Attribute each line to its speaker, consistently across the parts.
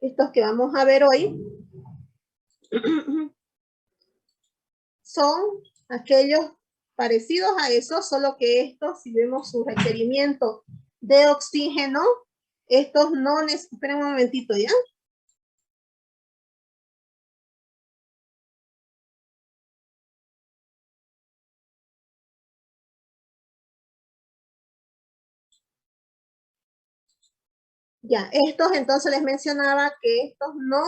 Speaker 1: estos que vamos a ver hoy, son aquellos parecidos a eso, solo que estos, si vemos su requerimiento de oxígeno, estos no necesitan, esperen un momentito, ¿ya? Ya, estos entonces les mencionaba que estos no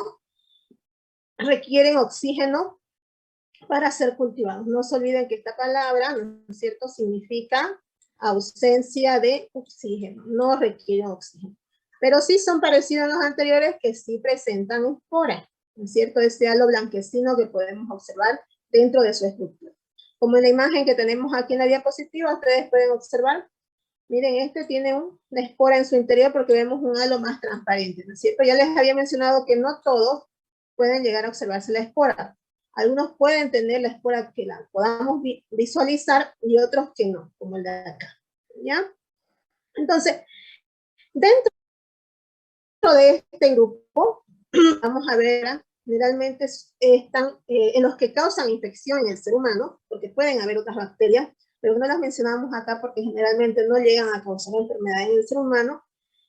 Speaker 1: requieren oxígeno para ser cultivados. No se olviden que esta palabra, ¿no es cierto?, significa ausencia de oxígeno, no requieren oxígeno. Pero sí son parecidos a los anteriores que sí presentan esporas, ¿no es cierto? Ese halo blanquecino que podemos observar dentro de su estructura. Como en la imagen que tenemos aquí en la diapositiva, ustedes pueden observar, miren, este tiene una espora en su interior porque vemos un halo más transparente, ¿no es cierto? Ya les había mencionado que no todos pueden llegar a observarse la espora. Algunos pueden tener la espora que la podamos visualizar y otros que no, como el de acá, ¿ya? Entonces, dentro de este grupo, vamos a ver, generalmente están en los que causan infección en el ser humano, porque pueden haber otras bacterias, pero no las mencionamos acá porque generalmente no llegan a causar enfermedades en el ser humano,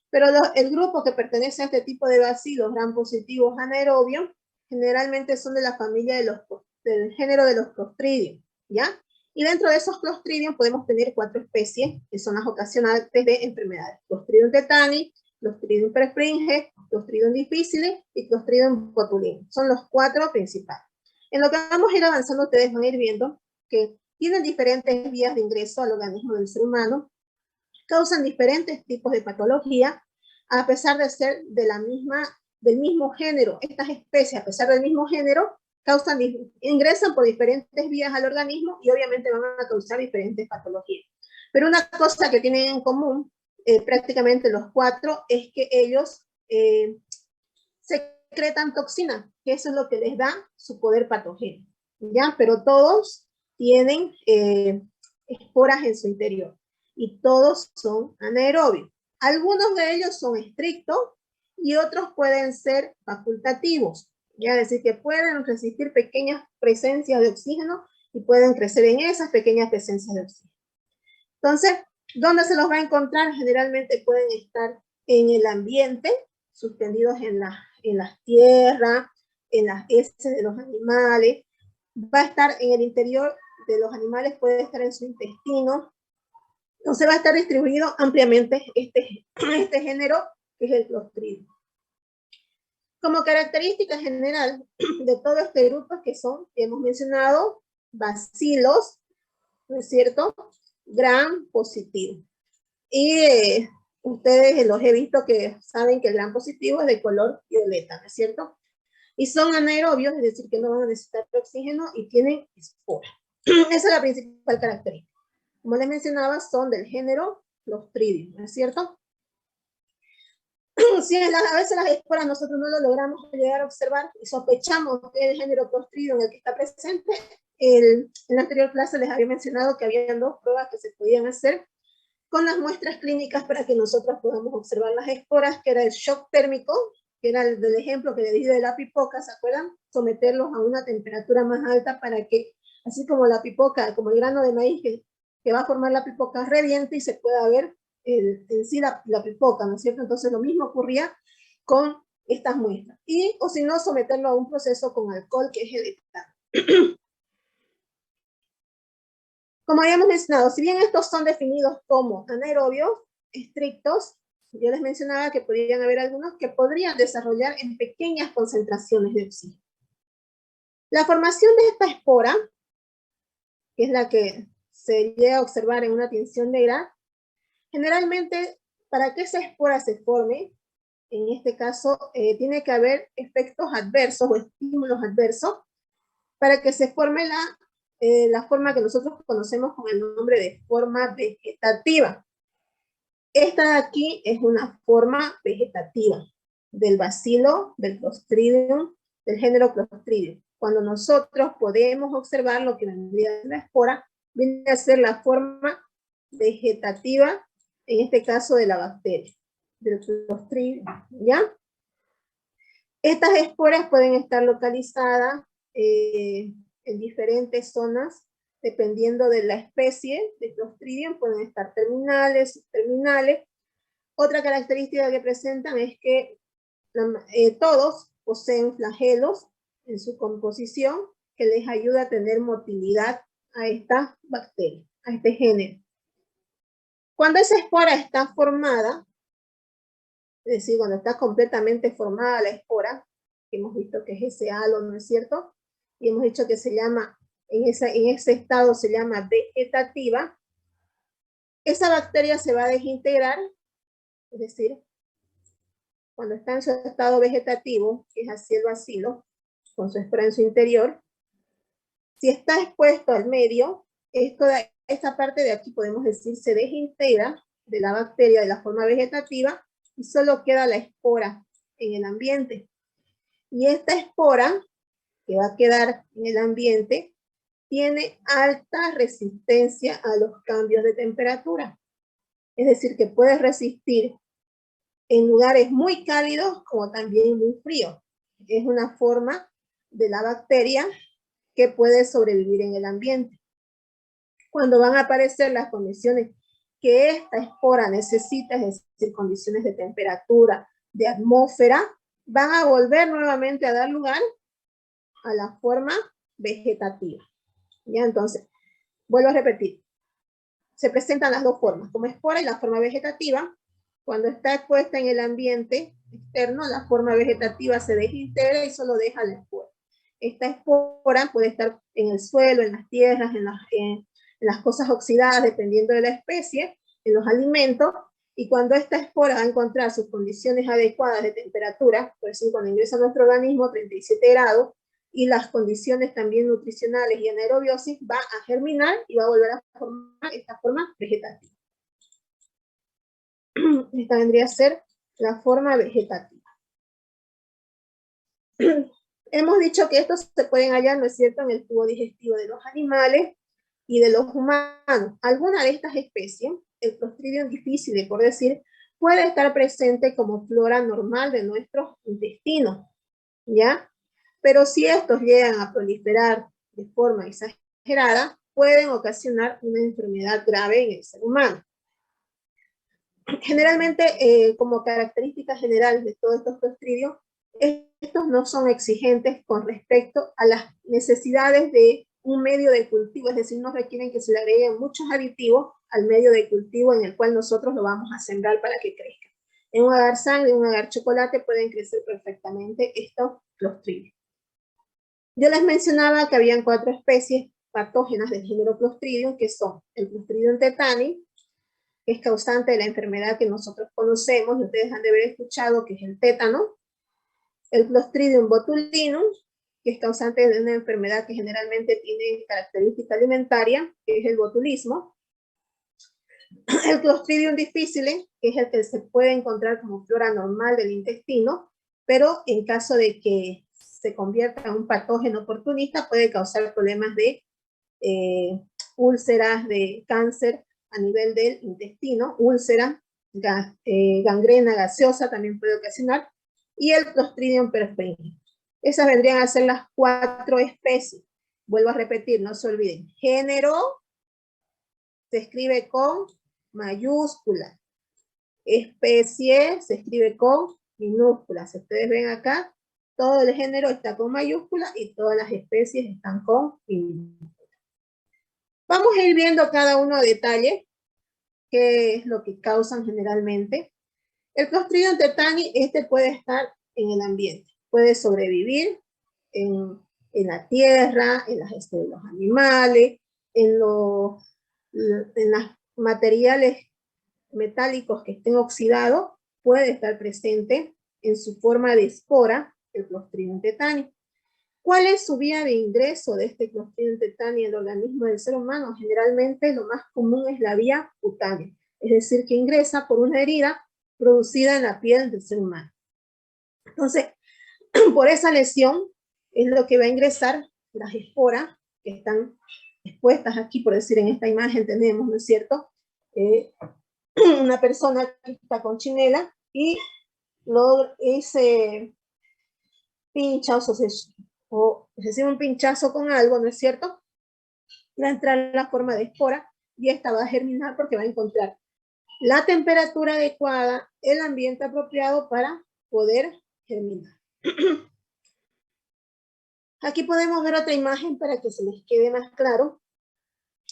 Speaker 1: pero el grupo que pertenece a este tipo de bacilos gram positivos anaerobios, generalmente son de la familia del género de los Clostridium, ¿ya? Y dentro de esos Clostridium podemos tener 4 especies que son las ocasionantes de enfermedades: Clostridium tetani, Clostridium perfringens, Clostridium difficile y Clostridium botulinum. Son los 4 principales. En lo que vamos a ir avanzando, ustedes van a ir viendo que tienen diferentes vías de ingreso al organismo del ser humano, causan diferentes tipos de patología, a pesar de ser del mismo género. Estas especies, a pesar del mismo género, ingresan por diferentes vías al organismo y obviamente van a causar diferentes patologías. Pero una cosa que tienen en común, prácticamente los 4, es que ellos secretan toxina, que eso es lo que les da su poder patógeno, ¿ya? Pero todos tienen esporas en su interior y todos son anaerobios. Algunos de ellos son estrictos y otros pueden ser facultativos, ya, es decir, que pueden resistir pequeñas presencias de oxígeno y pueden crecer en esas pequeñas presencias de oxígeno. Entonces, ¿dónde se los va a encontrar? Generalmente pueden estar en el ambiente, suspendidos en las tierras, en las heces de los animales. Va a estar en el interior de los animales, puede estar en su intestino. Entonces va a estar distribuido ampliamente este género, que es el Clostridium. Como característica general de todo este grupo que son, que hemos mencionado, bacilos, ¿no es cierto?, gram positivo. Y ustedes los he visto que saben que el gram positivo es de color violeta, ¿no es cierto? Y son anaerobios, es decir, que no van a necesitar oxígeno y tienen espora. Esa es la principal característica. Como les mencionaba, son del género Clostridium, ¿no es cierto? Si a veces las esporas nosotros no lo logramos llegar a observar y sospechamos que es el género Clostridium el que está presente, en la anterior clase les había mencionado que había 2 pruebas que se podían hacer con las muestras clínicas para que nosotros podamos observar las esporas, que era el shock térmico, que era el del ejemplo que le di de la pipoca, ¿se acuerdan? Someterlos a una temperatura más alta para que, así como la pipoca, como el grano de maíz que va a formar la pipoca, reviente y se pueda ver en sí la pipoca, ¿no es cierto? Entonces lo mismo ocurría con estas muestras. O si no, someterlo a un proceso con alcohol, que es el etano. Como habíamos mencionado, si bien estos son definidos como anaerobios estrictos, yo les mencionaba que podrían haber algunos que podrían desarrollar en pequeñas concentraciones de oxígeno. La formación de esta espora, que es la que se llega a observar en una tinción negra, generalmente, para que esa espora se forme, en este caso, tiene que haber efectos adversos o estímulos adversos para que se forme la forma que nosotros conocemos con el nombre de forma vegetativa. Esta de aquí es una forma vegetativa del bacilo, del Clostridium, del género Clostridium. Cuando nosotros podemos observar lo que vendría de la espora, viene a ser la forma vegetativa, en este caso de la bacteria, del Clostridium, ¿ya? Estas esporas pueden estar localizadas en diferentes zonas, dependiendo de la especie de Clostridium, pueden estar terminales, subterminales. Otra característica que presentan es que todos poseen flagelos en su composición que les ayuda a tener motilidad a esta bacteria, a este género. Cuando esa espora está formada, es decir, cuando está completamente formada la espora, que hemos visto que es ese halo, ¿no es cierto? Y hemos dicho que se llama, en ese estado se llama vegetativa, esa bacteria se va a desintegrar, es decir, cuando está en su estado vegetativo, que es así el bacilo, con su espora en su interior, si está expuesto al medio, esta parte de aquí podemos decir se desintegra de la bacteria de la forma vegetativa y solo queda la espora en el ambiente. Y esta espora que va a quedar en el ambiente tiene alta resistencia a los cambios de temperatura. Es decir, que puede resistir en lugares muy cálidos como también muy fríos. Es una forma de la bacteria que puede sobrevivir en el ambiente. Cuando van a aparecer las condiciones que esta espora necesita, es decir, condiciones de temperatura, de atmósfera, van a volver nuevamente a dar lugar a la forma vegetativa. ¿Ya? Entonces, vuelvo a repetir, se presentan las dos formas, como espora y la forma vegetativa. Cuando está expuesta en el ambiente externo, la forma vegetativa se desintegra y solo deja la espora. Esta espora puede estar en el suelo, en las tierras, en las cosas oxidadas, dependiendo de la especie, en los alimentos, y cuando esta espora va a encontrar sus condiciones adecuadas de temperatura, por ejemplo, cuando ingresa a nuestro organismo, 37 grados, y las condiciones también nutricionales y anaerobiosis, va a germinar y va a volver a formar esta forma vegetativa. Esta vendría a ser la forma vegetativa. Hemos dicho que estos se pueden hallar, ¿no es cierto?, en el tubo digestivo de los animales y de los humanos. Alguna de estas especies, el Clostridium difficile, por decir, puede estar presente como flora normal de nuestros intestinos, ¿ya? Pero si estos llegan a proliferar de forma exagerada, pueden ocasionar una enfermedad grave en el ser humano. Generalmente, como característica general de todos estos Clostridium, estos no son exigentes con respecto a las necesidades de un medio de cultivo, es decir, no requieren que se le agreguen muchos aditivos al medio de cultivo en el cual nosotros lo vamos a sembrar para que crezca. En un agar sangre, en un agar chocolate pueden crecer perfectamente estos Clostridium. Yo les mencionaba que habían 4 especies patógenas del género Clostridium, que son el Clostridium tetani, que es causante de la enfermedad que nosotros conocemos, y ustedes han de haber escuchado que es el tétano, el Clostridium botulinum, que es causante de una enfermedad que generalmente tiene característica alimentaria, que es el botulismo, el Clostridium difficile, que es el que se puede encontrar como flora normal del intestino, pero en caso de que se convierta en un patógeno oportunista, puede causar problemas de úlceras, de cáncer a nivel del intestino, úlcera, gangrena gaseosa también puede ocasionar, y el Clostridium perfringens. Esas vendrían a ser las 4 especies. Vuelvo a repetir, no se olviden. Género se escribe con mayúscula. Especie se escribe con minúsculas. Si ustedes ven acá, todo el género está con mayúscula y todas las especies están con minúscula. Vamos a ir viendo cada uno a detalle qué es lo que causan generalmente. El Clostridium tetani, puede estar en el ambiente, puede sobrevivir en la tierra, en las heces de los animales, en los materiales metálicos que estén oxidados, puede estar presente en su forma de espora, el Clostridium tetani. ¿Cuál es su vía de ingreso de este Clostridium tetani en el organismo del ser humano? Generalmente lo más común es la vía cutánea, es decir, que ingresa por una herida producida en la piel del ser humano. Entonces, por esa lesión es lo que va a ingresar las esporas que están expuestas aquí, por decir, en esta imagen tenemos, ¿no es cierto? Una persona que está con chinela y ese pincha o se recibe un pinchazo con algo, ¿no es cierto? Va a entrar en la forma de espora y esta va a germinar porque va a encontrar la temperatura adecuada, el ambiente apropiado para poder germinar. Aquí podemos ver otra imagen para que se les quede más claro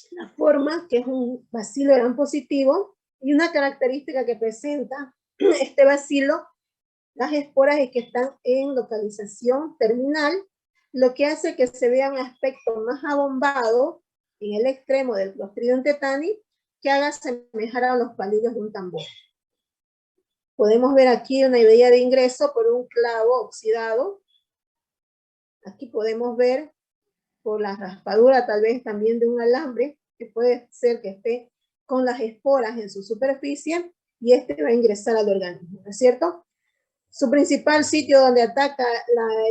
Speaker 1: la forma, que es un bacilo gram positivo, y una característica que presenta este bacilo, las esporas, es que están en localización terminal, lo que hace que se vea un aspecto más abombado en el extremo del Clostridium tetani, que haga semejar a los palillos de un tambor. Podemos ver aquí una vía de ingreso por un clavo oxidado. Aquí podemos ver por la raspadura tal vez también de un alambre, que puede ser que esté con las esporas en su superficie, y este va a ingresar al organismo, ¿no es cierto? Su principal sitio donde ataca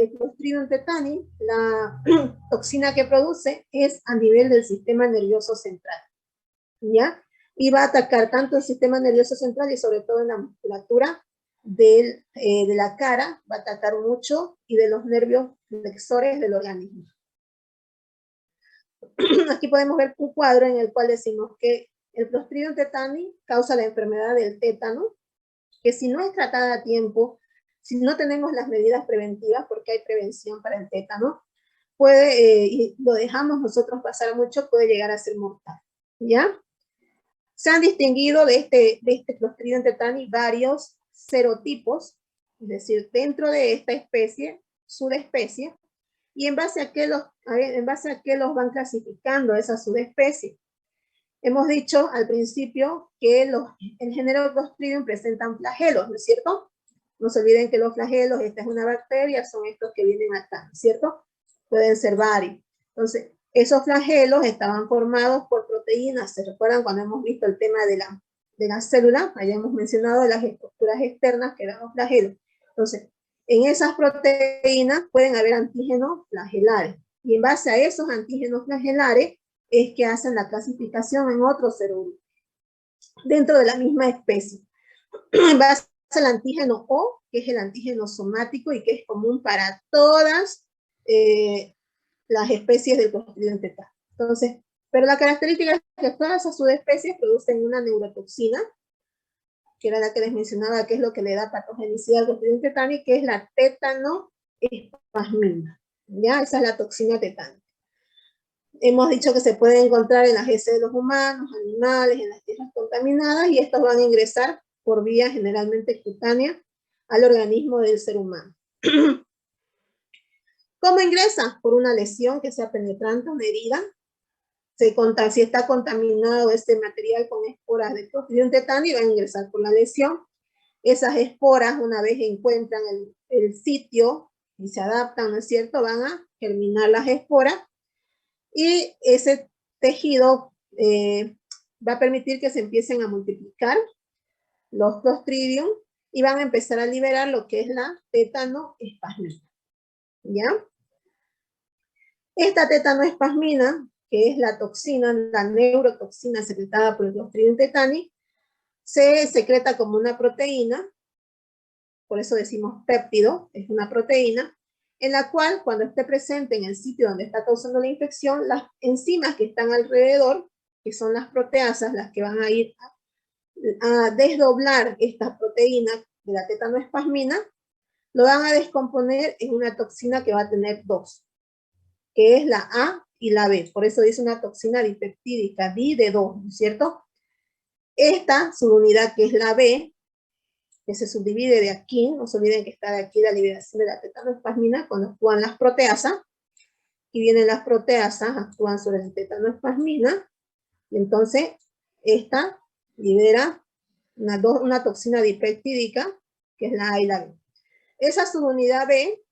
Speaker 1: el Clostridium tetani, la toxina que produce, es a nivel del sistema nervioso central, ¿ya? Y va a atacar tanto el sistema nervioso central y sobre todo en la musculatura de la cara, va a atacar mucho, y de los nervios flexores del organismo. Aquí podemos ver un cuadro en el cual decimos que el Clostridium tetani causa la enfermedad del tétano, que si no es tratada a tiempo, si no tenemos las medidas preventivas, porque hay prevención para el tétano, puede, y lo dejamos nosotros pasar mucho, puede llegar a ser mortal, ¿ya? Se han distinguido de este Clostridium tetani varios serotipos, es decir, dentro de esta especie, subespecie, y en base a qué los van clasificando esa subespecie. Hemos dicho al principio que el género Clostridium presentan flagelos, ¿no es cierto? No se olviden que los flagelos, esta es una bacteria, son estos que vienen acá, ¿no es cierto? Pueden ser varios. Entonces, esos flagelos estaban formados por proteínas. ¿Se recuerdan cuando hemos visto el tema de la célula? Allá hemos mencionado las estructuras externas que eran los flagelos. Entonces, en esas proteínas pueden haber antígenos flagelares. Y en base a esos antígenos flagelares es que hacen la clasificación en otros serogrupos dentro de la misma especie. En base al antígeno O, que es el antígeno somático y que es común para todas las especies del Clostridium tetani. Entonces, pero la característica es que todas esas subespecies producen una neurotoxina, que era la que les mencionaba, que es lo que le da patogenicidad al Clostridium tetani, que es la tétanoespasmina. ¿Ya? Esa es la toxina tetánica. Hemos dicho que se puede encontrar en las heces de los humanos, animales, en las tierras contaminadas, y estos van a ingresar por vía generalmente cutánea al organismo del ser humano. ¿Cómo ingresa? Por una lesión que sea penetrante, una herida. Si está contaminado este material con esporas de Clostridium tetani, va a ingresar por la lesión. Esas esporas, una vez encuentran el sitio y se adaptan, ¿no es cierto?, van a germinar las esporas, y ese tejido va a permitir que se empiecen a multiplicar los Clostridium y van a empezar a liberar lo que es la tétanoespasmina, ¿ya? Esta tétanoespasmina, que es la toxina, la neurotoxina secretada por el Clostridium tetani, se secreta como una proteína, por eso decimos péptido, es una proteína, en la cual cuando esté presente en el sitio donde está causando la infección, las enzimas que están alrededor, que son las proteasas, las que van a ir a desdoblar esta proteína de la tétanoespasmina, lo van a descomponer en una toxina que va a tener dos, que es la A y la B. Por eso dice una toxina dipeptídica, di de 2, ¿no es cierto? Esta subunidad, que es la B, que se subdivide de aquí, no se olviden que está de aquí la liberación de la tétanoespasmina cuando actúan las proteasas, y vienen las proteasas, actúan sobre la tétanoespasmina, y entonces esta libera una toxina dipeptídica, que es la A y la B. Esa subunidad B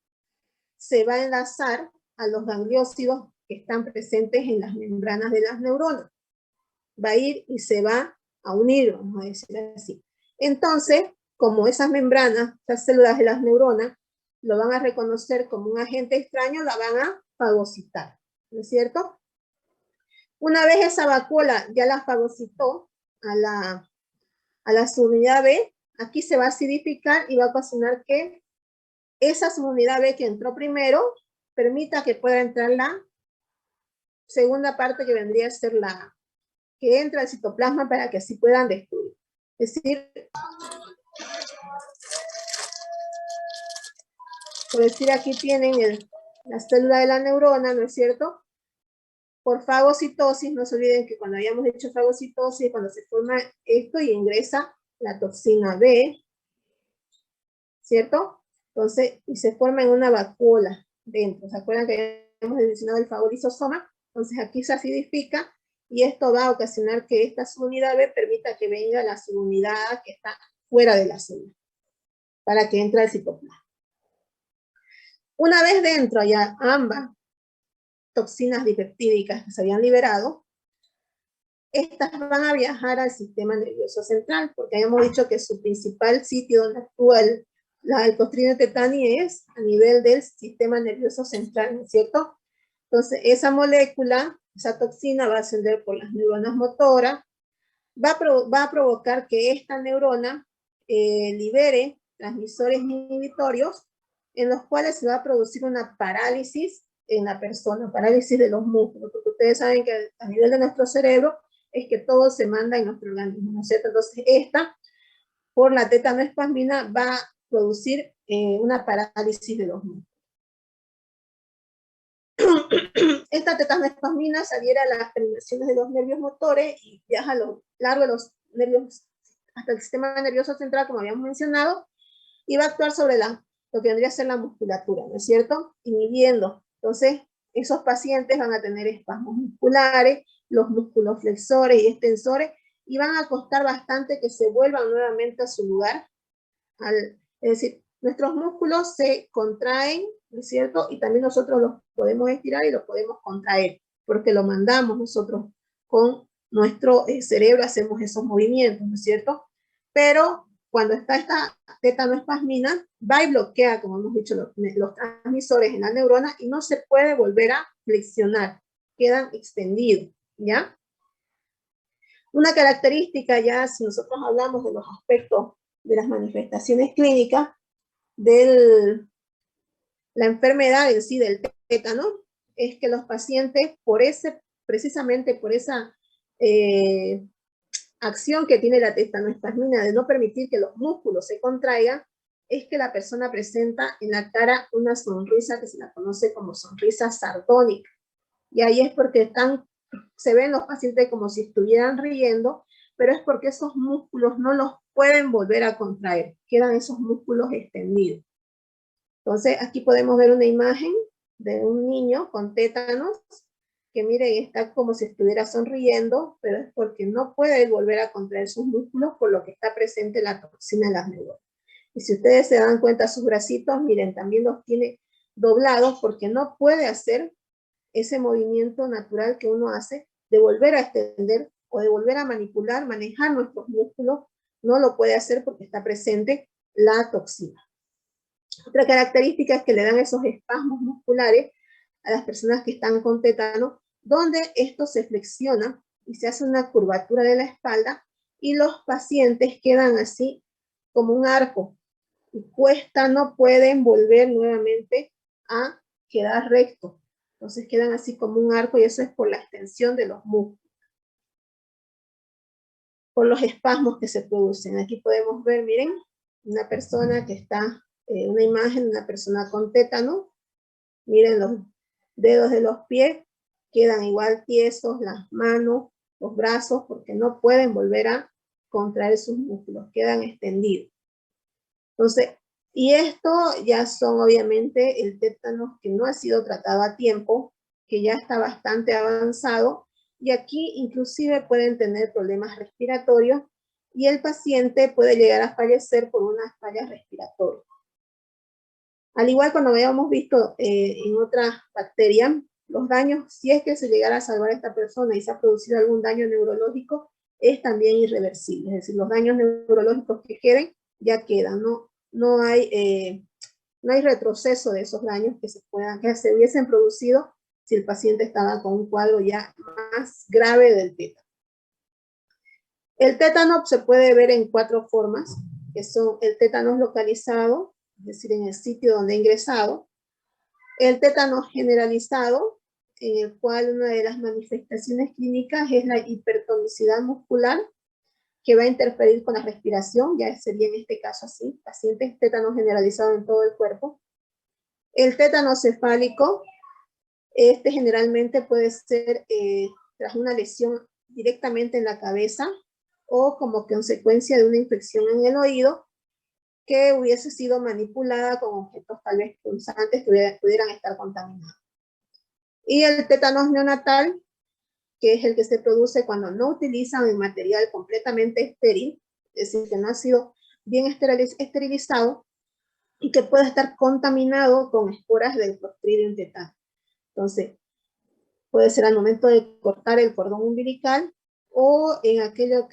Speaker 1: se va a enlazar a los gangliósidos que están presentes en las membranas de las neuronas. Va a ir y se va a unir, vamos a decir así. Entonces, como esas membranas, esas células de las neuronas, lo van a reconocer como un agente extraño, la van a fagocitar, ¿no es cierto? Una vez esa vacuola ya la fagocitó a la subunidad B, aquí se va a acidificar y va a ocasionar que esa subunidad B que entró primero permita que pueda entrar la segunda parte que vendría a ser la A, que entra al citoplasma para que así puedan destruir. Es decir, por decir, aquí tienen la célula de la neurona, ¿no es cierto? Por fagocitosis, no se olviden que cuando habíamos hecho fagocitosis, cuando se forma esto y ingresa la toxina B, ¿cierto? Entonces, y se forma en una vacuola dentro. ¿Se acuerdan que habíamos mencionado el fagolisosoma? Entonces aquí se acidifica y esto va a ocasionar que esta subunidad B permita que venga la subunidad A que está fuera de la célula, para que entre al citoplasma. Una vez dentro ya ambas toxinas dipeptídicas que se habían liberado, estas van a viajar al sistema nervioso central, porque habíamos dicho que su principal sitio donde actúa el Clostridium tetani es a nivel del sistema nervioso central, ¿no es cierto? Entonces, esa molécula, esa toxina va a ascender por las neuronas motoras, va a provocar que esta neurona libere transmisores inhibitorios en los cuales se va a producir una parálisis en la persona, parálisis de los músculos, porque ustedes saben que a nivel de nuestro cerebro es que todo se manda en nuestro organismo, ¿no es cierto? Entonces esta, por la tetanoespasmina, va a producir una parálisis de los músculos. Esta tetanoespasmina saliera a las terminaciones de los nervios motores y viaja a lo largo de los nervios hasta el sistema nervioso central, como habíamos mencionado, y va a actuar sobre lo que vendría a ser la musculatura, ¿no es cierto? Inhibiendo. Entonces, esos pacientes van a tener espasmos musculares, los músculos flexores y extensores, y van a costar bastante que se vuelvan nuevamente a su lugar. Es decir, nuestros músculos se contraen, ¿no es cierto? Y también nosotros los podemos estirar y los podemos contraer, porque lo mandamos nosotros con nuestro cerebro, hacemos esos movimientos, ¿no es cierto? Pero cuando está esta tetanoespasmina, va y bloquea, como hemos dicho, los transmisores en la neurona y no se puede volver a flexionar, quedan extendidos, ¿ya? Una característica ya, si nosotros hablamos de los aspectos de las manifestaciones clínicas de la enfermedad en sí del tétano, es que los pacientes, precisamente por esa acción que tiene la tetanoespasmina de no permitir que los músculos se contraigan, es que la persona presenta en la cara una sonrisa que se la conoce como sonrisa sardónica. Y ahí es porque se ven los pacientes como si estuvieran riendo, pero es porque esos músculos no los pueden volver a contraer, quedan esos músculos extendidos. Entonces, aquí podemos ver una imagen de un niño con tétanos, que miren, está como si estuviera sonriendo, pero es porque no puede volver a contraer sus músculos, por lo que está presente la toxina en las neuronas. Y si ustedes se dan cuenta, sus bracitos, miren, también los tiene doblados, porque no puede hacer ese movimiento natural que uno hace de volver a extender o de volver a manipular, manejar nuestros músculos, no lo puede hacer porque está presente la toxina. Otra característica es que le dan esos espasmos musculares a las personas que están con tétano, donde esto se flexiona y se hace una curvatura de la espalda y los pacientes quedan así como un arco y cuesta, no pueden volver nuevamente a quedar recto. Entonces quedan así como un arco y eso es por la extensión de los músculos, por los espasmos que se producen. Aquí podemos ver, miren, una persona que está, una imagen de una persona con tétano. Miren los dedos de los pies, quedan igual tiesos, las manos, los brazos, porque no pueden volver a contraer sus músculos, quedan extendidos. Entonces, y esto ya son obviamente el tétano que no ha sido tratado a tiempo, que ya está bastante avanzado, y aquí inclusive pueden tener problemas respiratorios, y el paciente puede llegar a fallecer por unas fallas respiratorias. Al igual cuando habíamos visto en otras bacterias, los daños, si es que se llegara a salvar a esta persona y se ha producido algún daño neurológico, es también irreversible. Es decir, los daños neurológicos que queden, ya quedan. No hay retroceso de esos daños que se hubiesen producido si el paciente estaba con un cuadro ya más grave del tétano. El tétano se puede ver en 4 formas, que son el tétanos localizado, es decir, en el sitio donde ha ingresado. El tétano generalizado, en el cual una de las manifestaciones clínicas es la hipertonicidad muscular, que va a interferir con la respiración, ya sería en este caso así, pacientes tétano generalizado en todo el cuerpo. El tétano cefálico, este generalmente puede ser tras una lesión directamente en la cabeza o como consecuencia de una infección en el oído que hubiese sido manipulada con objetos tal vez punzantes que pudieran estar contaminados. Y el tétanos neonatal, que es el que se produce cuando no utilizan el material completamente estéril, es decir, que no ha sido bien esterilizado y que puede estar contaminado con esporas del Clostridium tetani. Entonces, puede ser al momento de cortar el cordón umbilical o en aquellos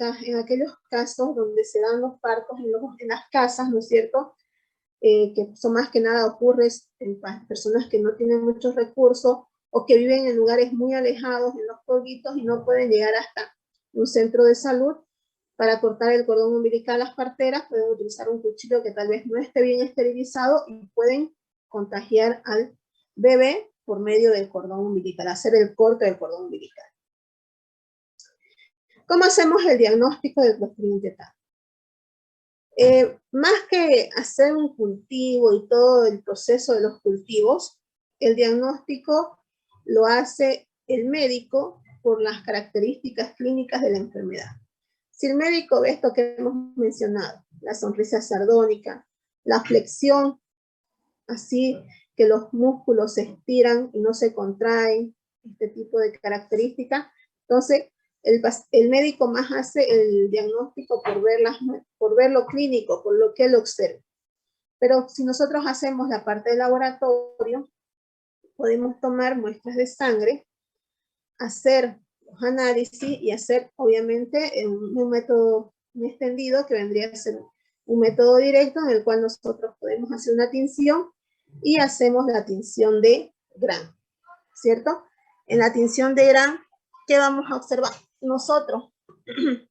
Speaker 1: casos donde se dan los partos en las casas, ¿no es cierto? Que son más que nada ocurre en personas que no tienen muchos recursos o que viven en lugares muy alejados, en los pueblitos, y no pueden llegar hasta un centro de salud. Para cortar el cordón umbilical, las parteras pueden utilizar un cuchillo que tal vez no esté bien esterilizado y pueden contagiar al bebé por medio del cordón umbilical, hacer el corte del cordón umbilical. ¿Cómo hacemos el diagnóstico del Clostridium tetani? Más que hacer un cultivo y todo el proceso de los cultivos, el diagnóstico lo hace el médico por las características clínicas de la enfermedad. Si el médico ve esto que hemos mencionado, la sonrisa sardónica, la flexión, así que los músculos se estiran y no se contraen, este tipo de características, entonces el médico más hace el diagnóstico por ver lo clínico, por lo que él observa. Pero si nosotros hacemos la parte del laboratorio, podemos tomar muestras de sangre, hacer los análisis y hacer, obviamente, un método extendido que vendría a ser un método directo en el cual nosotros podemos hacer una tinción y hacemos la tinción de Gram, ¿cierto? En la tinción de Gram, ¿qué vamos a observar? Nosotros, en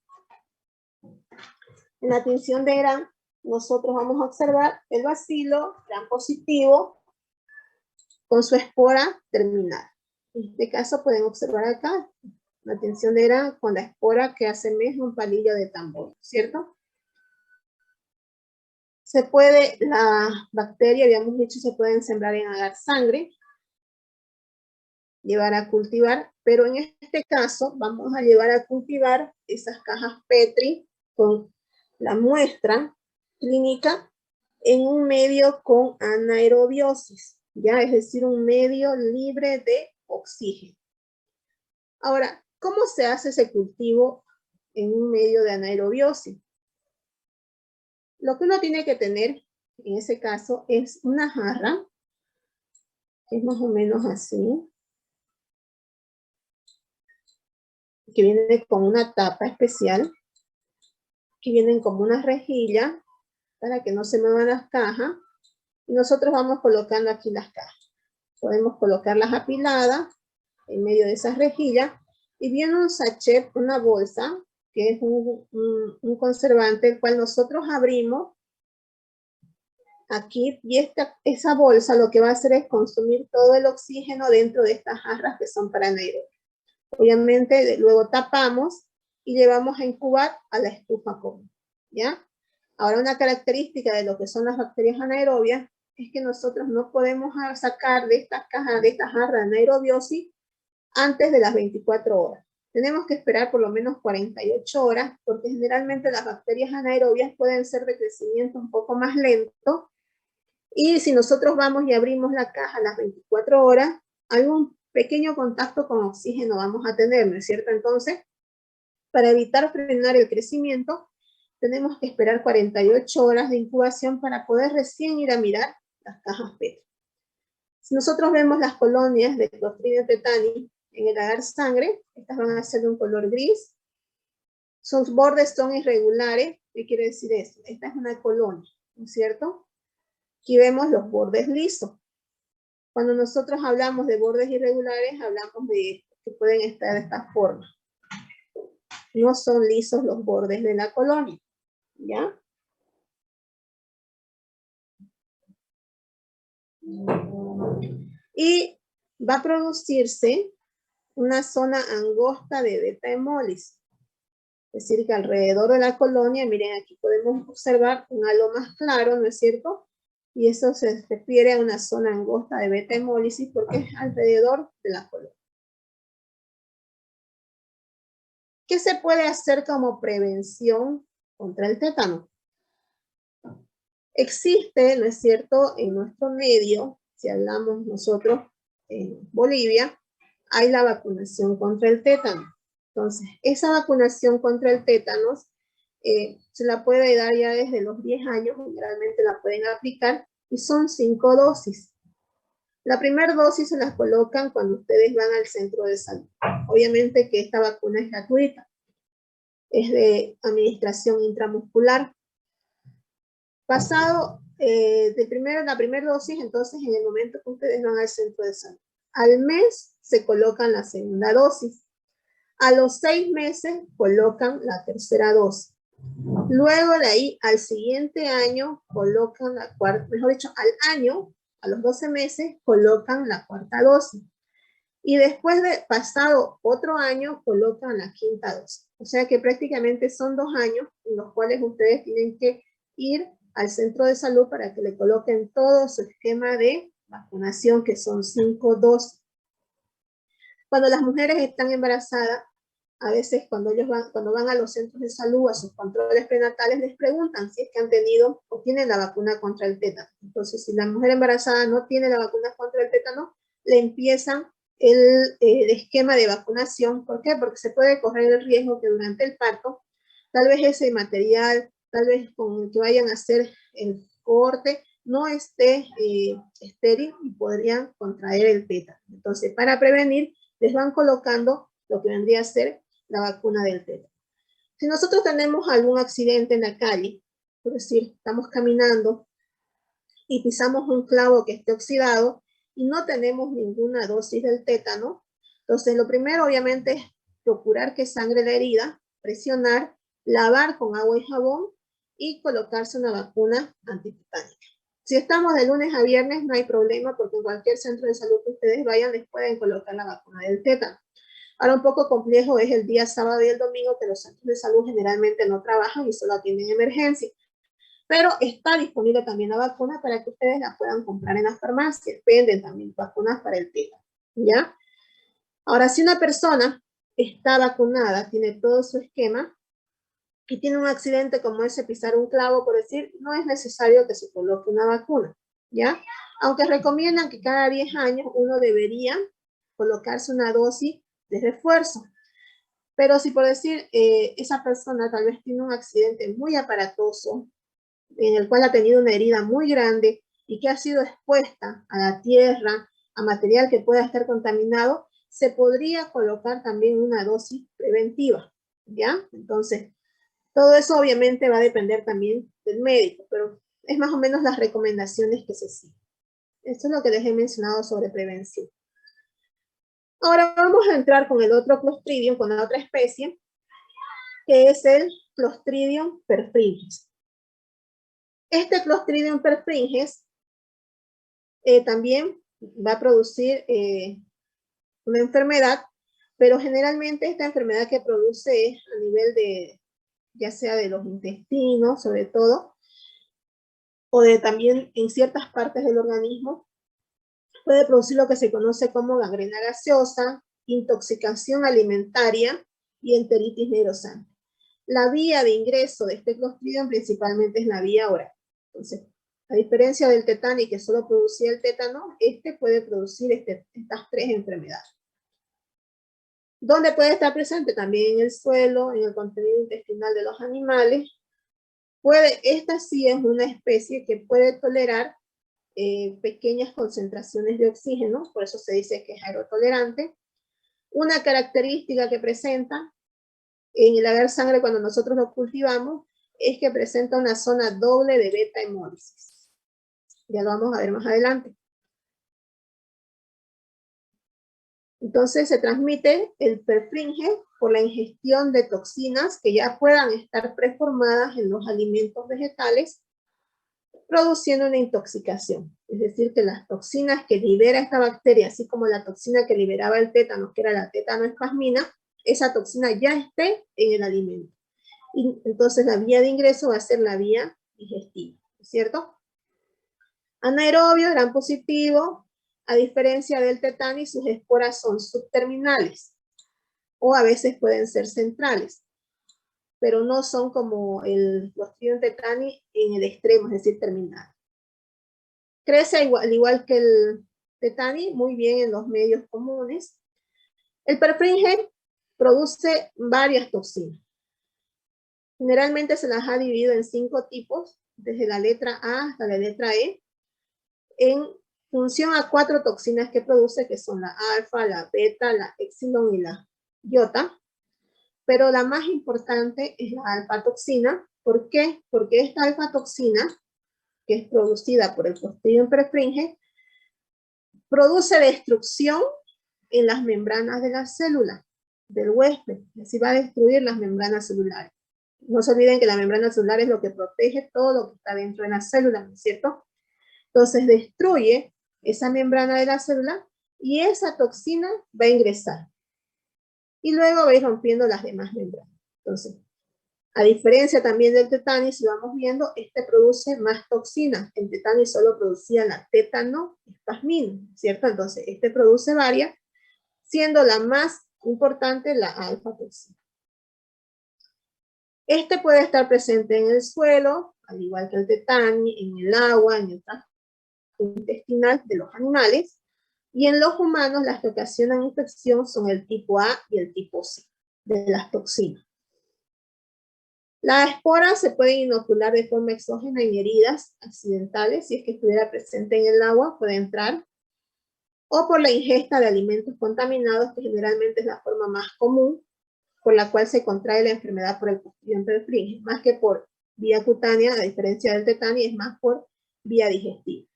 Speaker 1: la tinción de Gram, nosotros vamos a observar el bacilo Gram positivo con su espora terminal. En este caso pueden observar acá la tinción de Gram con la espora que asemeja un palillo de tambor, ¿cierto? Se puede, la bacteria, habíamos dicho, se pueden sembrar en agar sangre, llevar a cultivar, pero en este caso vamos a llevar a cultivar esas cajas Petri con la muestra clínica en un medio con anaerobiosis, ya, es decir, un medio libre de oxígeno. Ahora, ¿cómo se hace ese cultivo en un medio de anaerobiosis? Lo que uno tiene que tener en ese caso es una jarra, que es más o menos así, que viene con una tapa especial, que vienen como una rejilla para que no se muevan las cajas, y nosotros vamos colocando aquí las cajas. Podemos colocarlas apiladas en medio de esas rejillas, y viene un sachet, una bolsa, que es un conservante, el cual nosotros abrimos aquí, y esa bolsa lo que va a hacer es consumir todo el oxígeno dentro de estas jarras que son para anaerobios. Obviamente luego tapamos y llevamos a incubar a la estufa común, ¿ya? Ahora, una característica de lo que son las bacterias anaerobias es que nosotros no podemos sacar de estas cajas, de esta jarra de anaerobiosis antes de las 24 horas. Tenemos que esperar por lo menos 48 horas, porque generalmente las bacterias anaerobias pueden ser de crecimiento un poco más lento, y si nosotros vamos y abrimos la caja a las 24 horas, algún pequeño contacto con oxígeno vamos a tener, ¿no es cierto? Entonces, para evitar frenar el crecimiento, tenemos que esperar 48 horas de incubación para poder recién ir a mirar las cajas Petri. Si nosotros vemos las colonias de Clostridium tetani en el agar sangre, estas van a ser de un color gris. Sus bordes son irregulares. ¿Qué quiere decir eso? Esta es una colonia, ¿no es cierto? Aquí vemos los bordes lisos. Cuando nosotros hablamos de bordes irregulares, hablamos de que pueden estar de esta forma. No son lisos los bordes de la colonia, ¿ya? Y va a producirse una zona angosta de beta hemólisis. Es decir, que alrededor de la colonia, miren, aquí podemos observar un halo más claro, ¿no es cierto? Y eso se refiere a una zona angosta de beta hemólisis porque es alrededor de la colonia. ¿Qué se puede hacer como prevención contra el tétano? Existe, ¿no es cierto?, en nuestro medio, si hablamos nosotros en Bolivia, hay la vacunación contra el tétano. Entonces, esa vacunación contra el tétano se la puede dar ya desde los 10 años, generalmente la pueden aplicar, y son 5 dosis. La primera dosis se las colocan cuando ustedes van al centro de salud. Obviamente que esta vacuna es gratuita, es de administración intramuscular. Pasado la primera dosis, entonces en el momento que ustedes van al centro de salud, al mes se colocan la segunda dosis. A los 6 meses colocan la tercera dosis. Luego de ahí, al siguiente año, colocan la cuarta, mejor dicho, al año, a los 12 meses, colocan la cuarta dosis. Y después de pasado otro año, colocan la quinta dosis. O sea que prácticamente son 2 años en los cuales ustedes tienen que ir al centro de salud para que le coloquen todo su esquema de vacunación, que son 5 dosis. Cuando las mujeres están embarazadas, a veces cuando van a los centros de salud, a sus controles prenatales, les preguntan si es que han tenido o tienen la vacuna contra el tétano. Entonces, si la mujer embarazada no tiene la vacuna contra el tétano, le empiezan el esquema de vacunación. ¿Por qué? Porque se puede correr el riesgo que durante el parto, tal vez ese material, tal vez con el que vayan a hacer el corte, no esté estéril y podrían contraer el tétano. Entonces, para prevenir, les van colocando lo que vendría a ser la vacuna del tétano. Si nosotros tenemos algún accidente en la calle, por decir, estamos caminando y pisamos un clavo que esté oxidado y no tenemos ninguna dosis del tétano, entonces lo primero obviamente es procurar que sangre la herida, presionar, lavar con agua y jabón y colocarse una vacuna antitetánica. Si estamos de lunes a viernes no hay problema porque en cualquier centro de salud que ustedes vayan les pueden colocar la vacuna del tétano. Ahora un poco complejo es el día sábado y el domingo que los centros de salud generalmente no trabajan y solo atienden emergencia. Pero está disponible también la vacuna para que ustedes la puedan comprar en las farmacias. Venden también vacunas para el tétano, ¿ya? Ahora, si una persona está vacunada, tiene todo su esquema, y tiene un accidente como ese, pisar un clavo, por decir, no es necesario que se coloque una vacuna, ¿ya? Aunque recomiendan que cada 10 años uno debería colocarse una dosis de refuerzo. Pero si por decir, esa persona tal vez tiene un accidente muy aparatoso, en el cual ha tenido una herida muy grande y que ha sido expuesta a la tierra, a material que pueda estar contaminado, se podría colocar también una dosis preventiva, ¿ya? Entonces, todo eso obviamente va a depender también del médico, pero es más o menos las recomendaciones que se siguen. Esto es lo que les he mencionado sobre prevención. Ahora vamos a entrar con el otro Clostridium, con la otra especie, que es el Clostridium perfringens. Este Clostridium perfringens también va a producir una enfermedad, pero generalmente esta enfermedad que produce es a nivel de, ya sea de los intestinos, sobre todo, o de también en ciertas partes del organismo, puede producir lo que se conoce como gangrena gaseosa, intoxicación alimentaria y enteritis necrosante. La vía de ingreso de este Clostridium principalmente es la vía oral. Entonces, a diferencia del tétano que solo producía el tétano, este puede producir estas 3 enfermedades. ¿Dónde puede estar presente? También en el suelo, en el contenido intestinal de los animales. Esta sí es una especie que puede tolerar pequeñas concentraciones de oxígeno, por eso se dice que es aerotolerante. Una característica que presenta en el agar sangre cuando nosotros lo cultivamos es que presenta una zona doble de beta hemólisis. Ya lo vamos a ver más adelante. Entonces se transmite el perfringe por la ingestión de toxinas que ya puedan estar preformadas en los alimentos vegetales produciendo una intoxicación. Es decir, que las toxinas que libera esta bacteria, así como la toxina que liberaba el tétano, que era la tétanoespasmina, esa toxina ya esté en el alimento. Y entonces la vía de ingreso va a ser la vía digestiva, ¿cierto? Anaerobio, gran positivo, a diferencia del tetani, sus esporas son subterminales, o a veces pueden ser centrales, pero no son como el Clostridium tetani en el extremo, es decir, terminal. Crece al igual que el tetani, muy bien en los medios comunes. El perfringe produce varias toxinas. Generalmente se las ha dividido en 5 tipos, desde la letra A hasta la letra E, en función a 4 toxinas que produce, que son la alfa, la beta, la epsilon y la iota. Pero la más importante es la alfa-toxina. ¿Por qué? Porque esta alfa-toxina, que es producida por el Clostridium perfringens, produce destrucción en las membranas de la célula del huésped. Así va a destruir las membranas celulares. No se olviden que la membrana celular es lo que protege todo lo que está dentro de la célula, ¿no es cierto? Entonces destruye esa membrana de la célula y esa toxina va a ingresar. Y luego va a ir rompiendo las demás membranas. Entonces, a diferencia también del tetani, si vamos viendo, este produce más toxinas. El tetani solo producía la tétanoespasmina, ¿cierto? Entonces, este produce varias, siendo la más importante la alfa-toxina. Este puede estar presente en el suelo, al igual que el tetani, en el agua, en el tracto intestinal de los animales, y en los humanos las que ocasionan infección son el tipo A y el tipo C de las toxinas. Las esporas se pueden inocular de forma exógena en heridas accidentales, si es que estuviera presente en el agua, puede entrar, o por la ingesta de alimentos contaminados, que generalmente es la forma más común, por la cual se contrae la enfermedad por el Clostridium perfringens, más que por vía cutánea, a diferencia del tetani, es más por vía digestiva.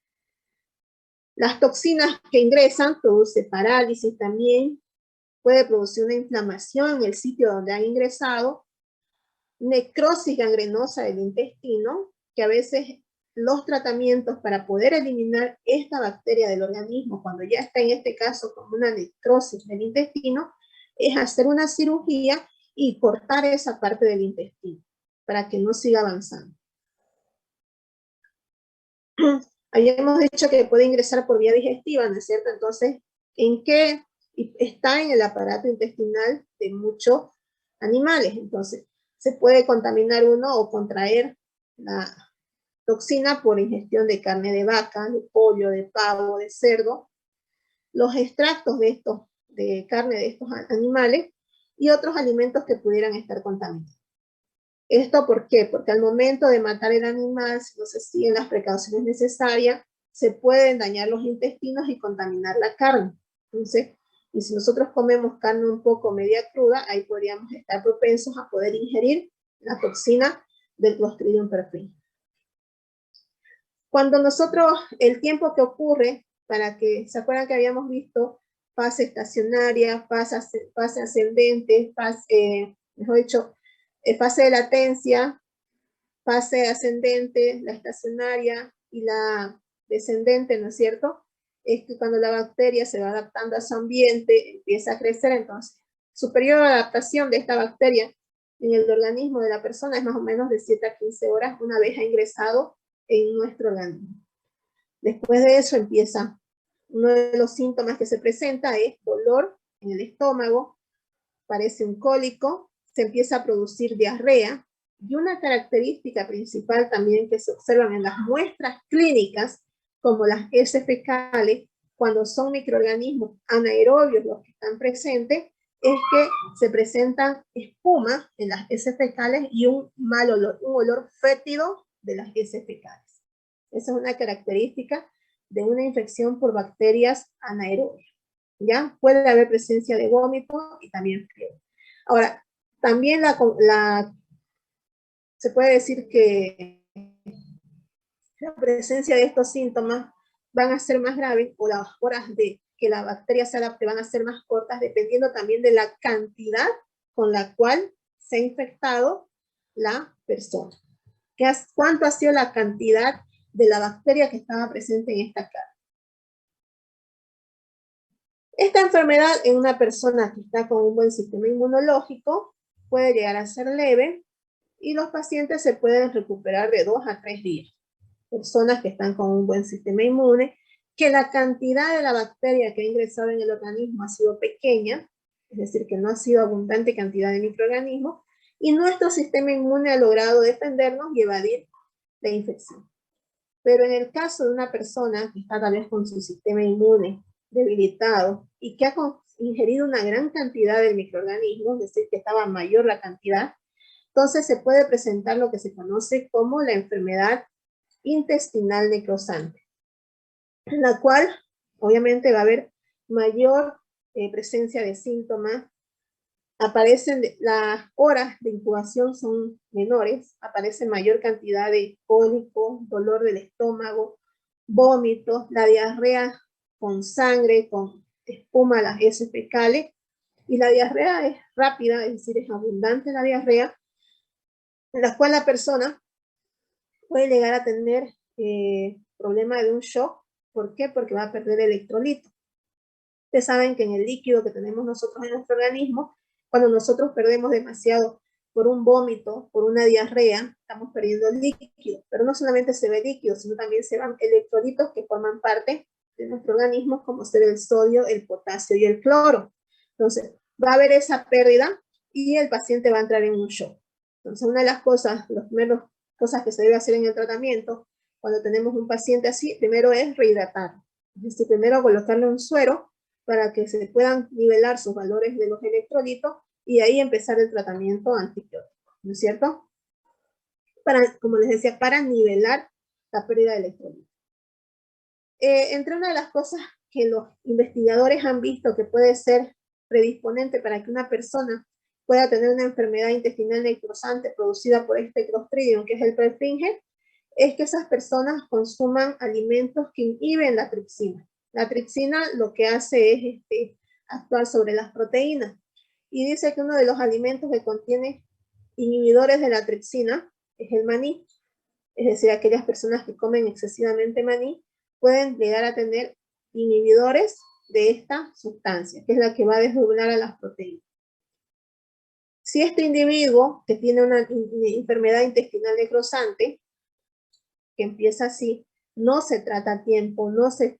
Speaker 1: Las toxinas que ingresan produce parálisis también, puede producir una inflamación en el sitio donde han ingresado, necrosis gangrenosa del intestino, que a veces los tratamientos para poder eliminar esta bacteria del organismo, cuando ya está en este caso como una necrosis del intestino, es hacer una cirugía y cortar esa parte del intestino para que no siga avanzando. Habíamos dicho que puede ingresar por vía digestiva, ¿no es cierto? Entonces, ¿en qué está en el aparato intestinal de muchos animales? Entonces, se puede contaminar uno o contraer la toxina por ingestión de carne de vaca, de pollo, de pavo, de cerdo, los extractos de carne de estos animales y otros alimentos que pudieran estar contaminados. ¿Esto por qué? Porque al momento de matar el animal, si no se siguen las precauciones necesarias, se pueden dañar los intestinos y contaminar la carne. Entonces, y si nosotros comemos carne un poco media cruda, ahí podríamos estar propensos a poder ingerir la toxina del Clostridium perfringens. Cuando nosotros, el tiempo que ocurre, para que, ¿se acuerdan que habíamos visto fase estacionaria, fase ascendente, mejor dicho, fase de latencia, fase ascendente, la estacionaria y la descendente, ¿no es cierto? Es que cuando la bacteria se va adaptando a su ambiente, empieza a crecer, entonces su periodo de adaptación de esta bacteria en el organismo de la persona es más o menos de 7 a 15 horas una vez ha ingresado en nuestro organismo. Después de eso empieza, uno de los síntomas que se presenta es dolor en el estómago, parece un cólico, se empieza a producir diarrea, y una característica principal también que se observan en las muestras clínicas, como las heces fecales, cuando son microorganismos anaerobios los que están presentes, es que se presentan espuma en las heces fecales y un mal olor, un olor fétido de las heces fecales. Esa es una característica de una infección por bacterias anaerobias. ¿Ya? Puede haber presencia de vómito y también fiebre. Ahora, también se puede decir que la presencia de estos síntomas van a ser más graves o las horas de que la bacteria se adapte van a ser más cortas, dependiendo también de la cantidad con la cual se ha infectado la persona. ¿Cuánto ha sido la cantidad de la bacteria que estaba presente en esta carga. Esta enfermedad en una persona que está con un buen sistema inmunológico puede llegar a ser leve y los pacientes se pueden recuperar de 2 a 3 días. Personas que están con un buen sistema inmune, que la cantidad de la bacteria que ha ingresado en el organismo ha sido pequeña, es decir, que no ha sido abundante cantidad de microorganismos, y nuestro sistema inmune ha logrado defendernos y evadir la infección. Pero en el caso de una persona que está tal vez con su sistema inmune debilitado y que ha ingerido una gran cantidad de microorganismos, es decir, que estaba mayor la cantidad, entonces se puede presentar lo que se conoce como la enfermedad intestinal necrosante, en la cual obviamente va a haber mayor presencia de síntomas, aparecen las horas de incubación son menores, aparece mayor cantidad de cólicos, dolor del estómago, vómitos, la diarrea con sangre, con espuma, las heces fecales, y la diarrea es rápida, es decir, es abundante la diarrea, en la cual la persona puede llegar a tener problema de un shock. ¿Por qué? Porque va a perder electrolitos. Ustedes saben que en el líquido que tenemos nosotros en nuestro organismo, cuando nosotros perdemos demasiado por un vómito, por una diarrea, estamos perdiendo líquido. Pero no solamente se ve líquido, sino también se van electrolitos que forman parte de nuestro organismo, como ser el sodio, el potasio y el cloro. Entonces, va a haber esa pérdida y el paciente va a entrar en un shock. Entonces, una de las cosas, las primeras cosas que se debe hacer en el tratamiento, cuando tenemos un paciente así, primero es rehidratar. Es decir, primero colocarle un suero para que se puedan nivelar sus valores de los electrolitos y ahí empezar el tratamiento antibiótico, ¿no es cierto? Para, como les decía, para nivelar la pérdida de electrolitos. Entre una de las cosas que los investigadores han visto que puede ser predisponente para que una persona pueda tener una enfermedad intestinal necrosante producida por este Clostridium, que es el Perfringens, es que esas personas consuman alimentos que inhiben la tripsina. La tripsina lo que hace es actuar sobre las proteínas. Y dice que uno de los alimentos que contiene inhibidores de la tripsina es el maní. Es decir, aquellas personas que comen excesivamente maní pueden llegar a tener inhibidores de esta sustancia, que es la que va a desdoblar a las proteínas. Si este individuo que tiene una enfermedad intestinal necrosante, que empieza así, no se trata a tiempo, no se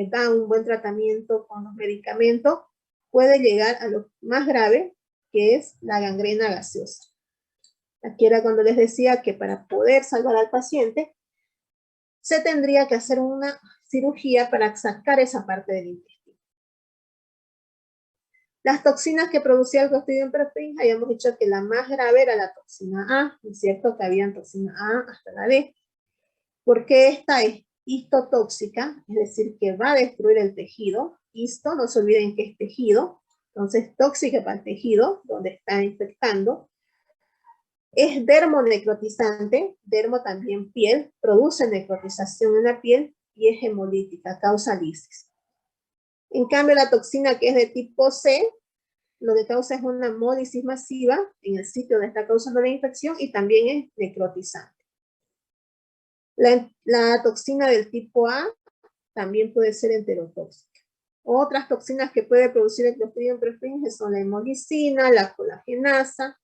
Speaker 1: da un buen tratamiento con los medicamentos, puede llegar a lo más grave, que es la gangrena gaseosa. Aquí era cuando les decía que para poder salvar al paciente, se tendría que hacer una cirugía para sacar esa parte del intestino. Las toxinas que producía el Clostridium perfringens, habíamos dicho que la más grave era la toxina A, ¿no es cierto? Que había toxina A hasta la D. Porque esta es histotóxica, es decir, que va a destruir el tejido. Histo, no se olviden que es tejido, entonces tóxica para el tejido, donde está infectando. Es dermonecrotizante, dermo también piel, produce necrotización en la piel y es hemolítica, causa lisis. En cambio, la toxina que es de tipo C, lo que causa es una hemólisis masiva en el sitio donde está causando la infección y también es necrotizante. La toxina del tipo A también puede ser enterotóxica. Otras toxinas que puede producir el Clostridium perfringens son la hemolicina, la colagenasa,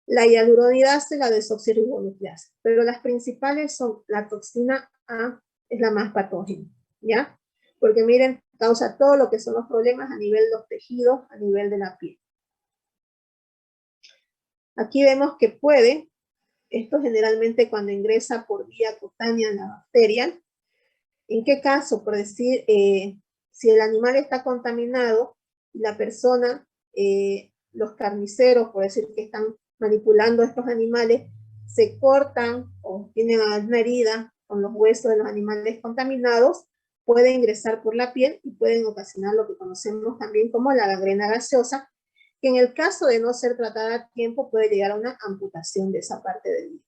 Speaker 1: la hialuronidasa y la desoxirribonucleasa. Pero las principales son la toxina A, es la más patógena, ¿ya? Porque miren, causa todo lo que son los problemas a nivel de los tejidos, a nivel de la piel. Aquí vemos que puede, esto generalmente cuando ingresa por vía cutánea la bacteria. ¿En qué caso? Por decir, si el animal está contaminado y la persona, los carniceros, por decir que están manipulando a estos animales, se cortan o tienen una herida con los huesos de los animales contaminados, puede ingresar por la piel y pueden ocasionar lo que conocemos también como la gangrena gaseosa, que en el caso de no ser tratada a tiempo puede llegar a una amputación de esa parte del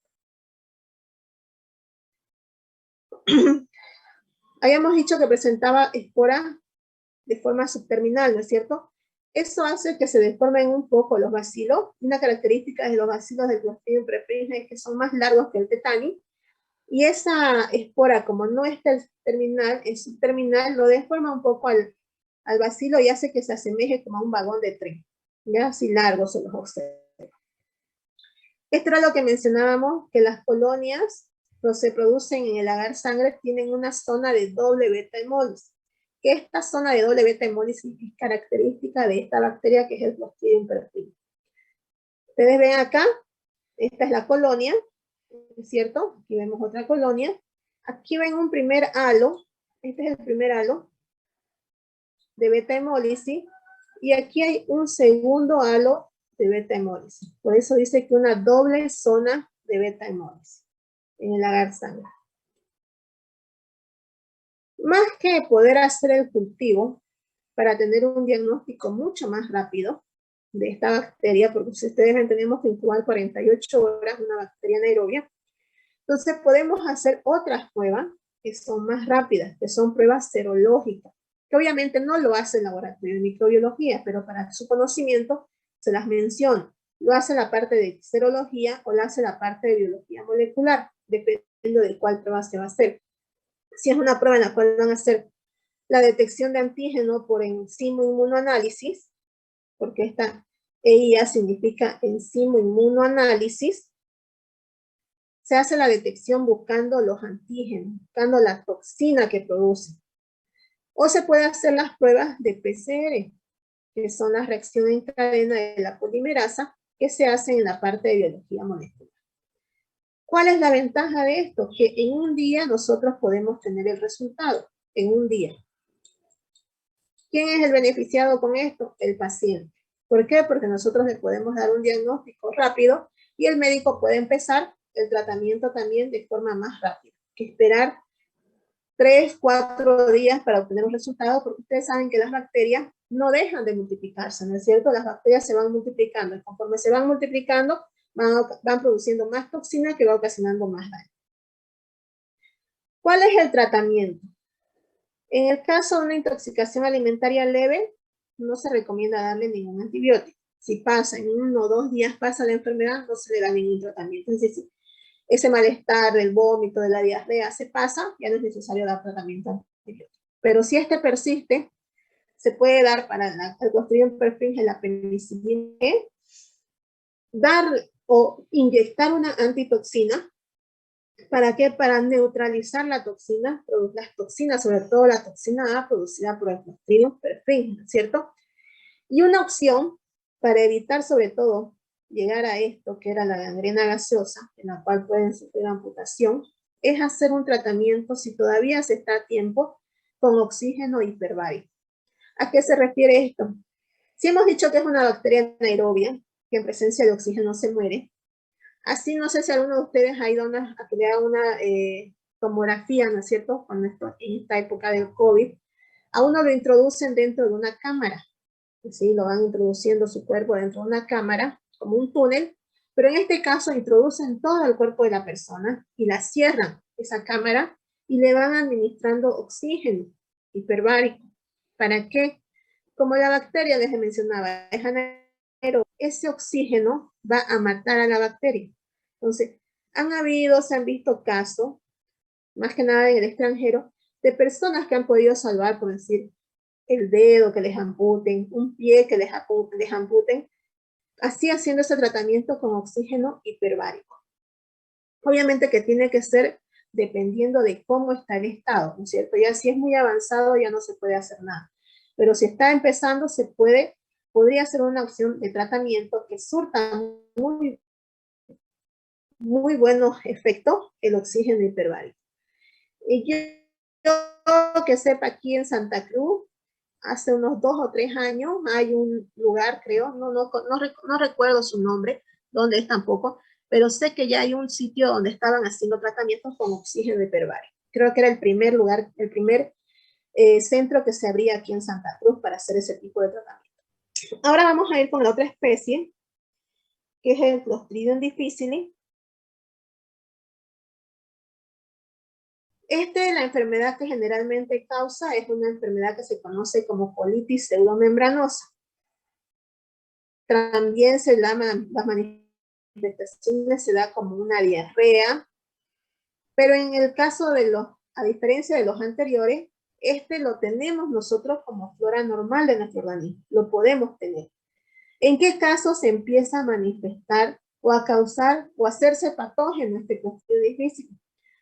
Speaker 1: hígado. Habíamos dicho que presentaba esporas de forma subterminal, ¿no es cierto? Eso hace que se deformen un poco los bacilos. Una característica de los bacilos del Clostridium perfringens es que son más largos que el tetani Y esa espora, como no está terminal, en su terminal, lo deforma un poco al bacilo y hace que se asemeje como a un vagón de tren. Ya así largo se los observa. Esto era lo que mencionábamos, que las colonias que se producen en el agar sangre tienen una zona de doble beta hemólisis. Que esta zona de doble beta hemólisis es característica de esta bacteria que es el Clostridium perfringens. Ustedes ven acá, esta es la colonia, ¿es cierto? Aquí vemos otra colonia. Aquí ven un primer halo, este es el primer halo de beta hemólisis, y aquí hay un segundo halo de beta hemólisis. Por eso dice que una doble zona de beta hemólisis en el agar sangre. Más que poder hacer el cultivo para tener un diagnóstico mucho más rápido de esta bacteria, porque si ustedes ven, tenemos que incubar 48 horas una bacteria anaerobia, entonces podemos hacer otras pruebas que son más rápidas, que son pruebas serológicas, que obviamente no lo hace el laboratorio de microbiología, pero para su conocimiento se las menciono. Lo hace la parte de serología o lo hace la parte de biología molecular, dependiendo de cuál prueba se va a hacer. Si es una prueba en la cual van a hacer la detección de antígeno por enzimo inmunoanálisis, porque esta EIA significa enzimo inmunoanálisis, se hace la detección buscando los antígenos, buscando la toxina que produce. O se puede hacer las pruebas de PCR, que son las reacciones en cadena de la polimerasa, que se hacen en la parte de biología molecular. ¿Cuál es la ventaja de esto? Que en un día nosotros podemos tener el resultado, en un día. ¿Quién es el beneficiado con esto? El paciente. ¿Por qué? Porque nosotros le podemos dar un diagnóstico rápido y el médico puede empezar el tratamiento también de forma más rápida que esperar 3, 4 días para obtener un resultado, porque ustedes saben que las bacterias no dejan de multiplicarse, ¿no es cierto? Las bacterias se van multiplicando y conforme se van multiplicando van produciendo más toxina que va ocasionando más daño. ¿Cuál es el tratamiento? En el caso de una intoxicación alimentaria leve, no se recomienda darle ningún antibiótico. Si pasa en 1 o 2 días pasa la enfermedad, no se le da ningún tratamiento. Es decir, ese malestar del vómito, de la diarrea se pasa, ya no es necesario dar tratamiento antibiótico. Pero si este persiste, se puede dar para el Clostridium perfringens la penicilina E, dar o inyectar una antitoxina. ¿Para qué? Para neutralizar la toxina, las toxinas, sobre todo la toxina A producida por el Clostridium perfringens, ¿cierto? Y una opción para evitar sobre todo llegar a esto, que era la gangrena gaseosa, en la cual pueden sufrir amputación, es hacer un tratamiento, si todavía se está a tiempo, con oxígeno hiperbárico. ¿A qué se refiere esto? Si hemos dicho que es una bacteria anaerobia, que en presencia de oxígeno se muere, así no sé si alguno de ustedes ha ido a que le haga una tomografía, ¿no es cierto? En esta época del COVID, a uno lo introducen dentro de una cámara, ¿sí? Lo van introduciendo su cuerpo dentro de una cámara, como un túnel, pero en este caso introducen todo el cuerpo de la persona y la cierran, esa cámara, y le van administrando oxígeno hiperbárico. ¿Para qué? Como la bacteria, les mencionaba, es anaerobia, ese oxígeno va a matar a la bacteria. Entonces, se han visto casos, más que nada en el extranjero, de personas que han podido salvar, por decir, el dedo que les amputen, un pie que les amputen, así haciendo ese tratamiento con oxígeno hiperbárico. Obviamente que tiene que ser dependiendo de cómo está el estado, ¿no es cierto? Ya si es muy avanzado ya no se puede hacer nada, pero si está empezando podría ser una opción de tratamiento que surta muy buenos efectos el oxígeno hiperbárico. Y yo que sepa, aquí en Santa Cruz, hace unos 2 o 3 años, hay un lugar, creo, no recuerdo su nombre, dónde es tampoco, pero sé que ya hay un sitio donde estaban haciendo tratamientos con oxígeno hiperbárico. Creo que era el primer lugar, el primer centro que se abría aquí en Santa Cruz para hacer ese tipo de tratamiento. Ahora vamos a ir con la otra especie, que es el Clostridium difficile. La enfermedad que generalmente causa es una enfermedad que se conoce como colitis pseudomembranosa. También las manifestaciones se da como una diarrea, Pero en el caso de a diferencia de los anteriores, este lo tenemos nosotros como flora normal de nuestro organismo, lo podemos tener. ¿En qué caso se empieza a manifestar o a causar o a hacerse patógeno este Clostridium difficile?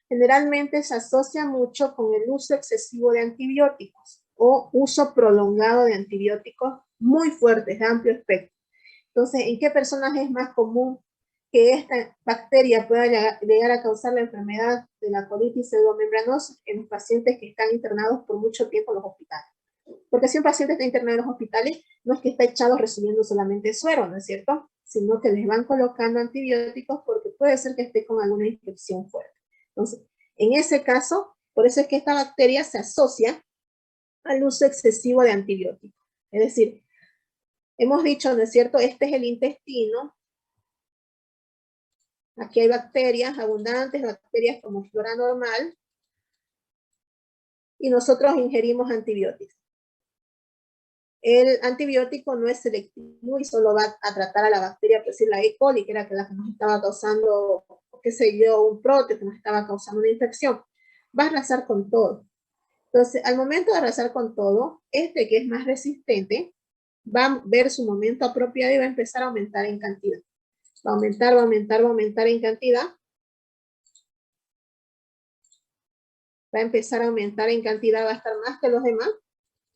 Speaker 1: Generalmente se asocia mucho con el uso excesivo de antibióticos o uso prolongado de antibióticos muy fuertes, de amplio espectro. Entonces, ¿en qué personas es más común que esta bacteria pueda llegar a causar la enfermedad de la colitis pseudomembranosa en los pacientes que están internados por mucho tiempo en los hospitales? Porque si un paciente está internado en los hospitales, no es que está echado recibiendo solamente suero, ¿no es cierto? Sino que les van colocando antibióticos porque puede ser que esté con alguna infección fuerte. Entonces, en ese caso, por eso es que esta bacteria se asocia al uso excesivo de antibióticos. Es decir, hemos dicho, ¿no es cierto? Este es el intestino. Aquí hay bacterias abundantes, bacterias como flora normal, y nosotros ingerimos antibióticos. El antibiótico no es selectivo y solo va a tratar a la bacteria, por decir la E. coli, que era la que nos estaba causando, qué sé yo, un proteo que nos estaba causando una infección. Va a arrasar con todo. Entonces, al momento de arrasar con todo, este que es más resistente va a ver su momento apropiado y va a empezar a aumentar en cantidad. Va a aumentar, va a aumentar, va a aumentar en cantidad. Va a empezar a aumentar en cantidad, va a estar más que los demás,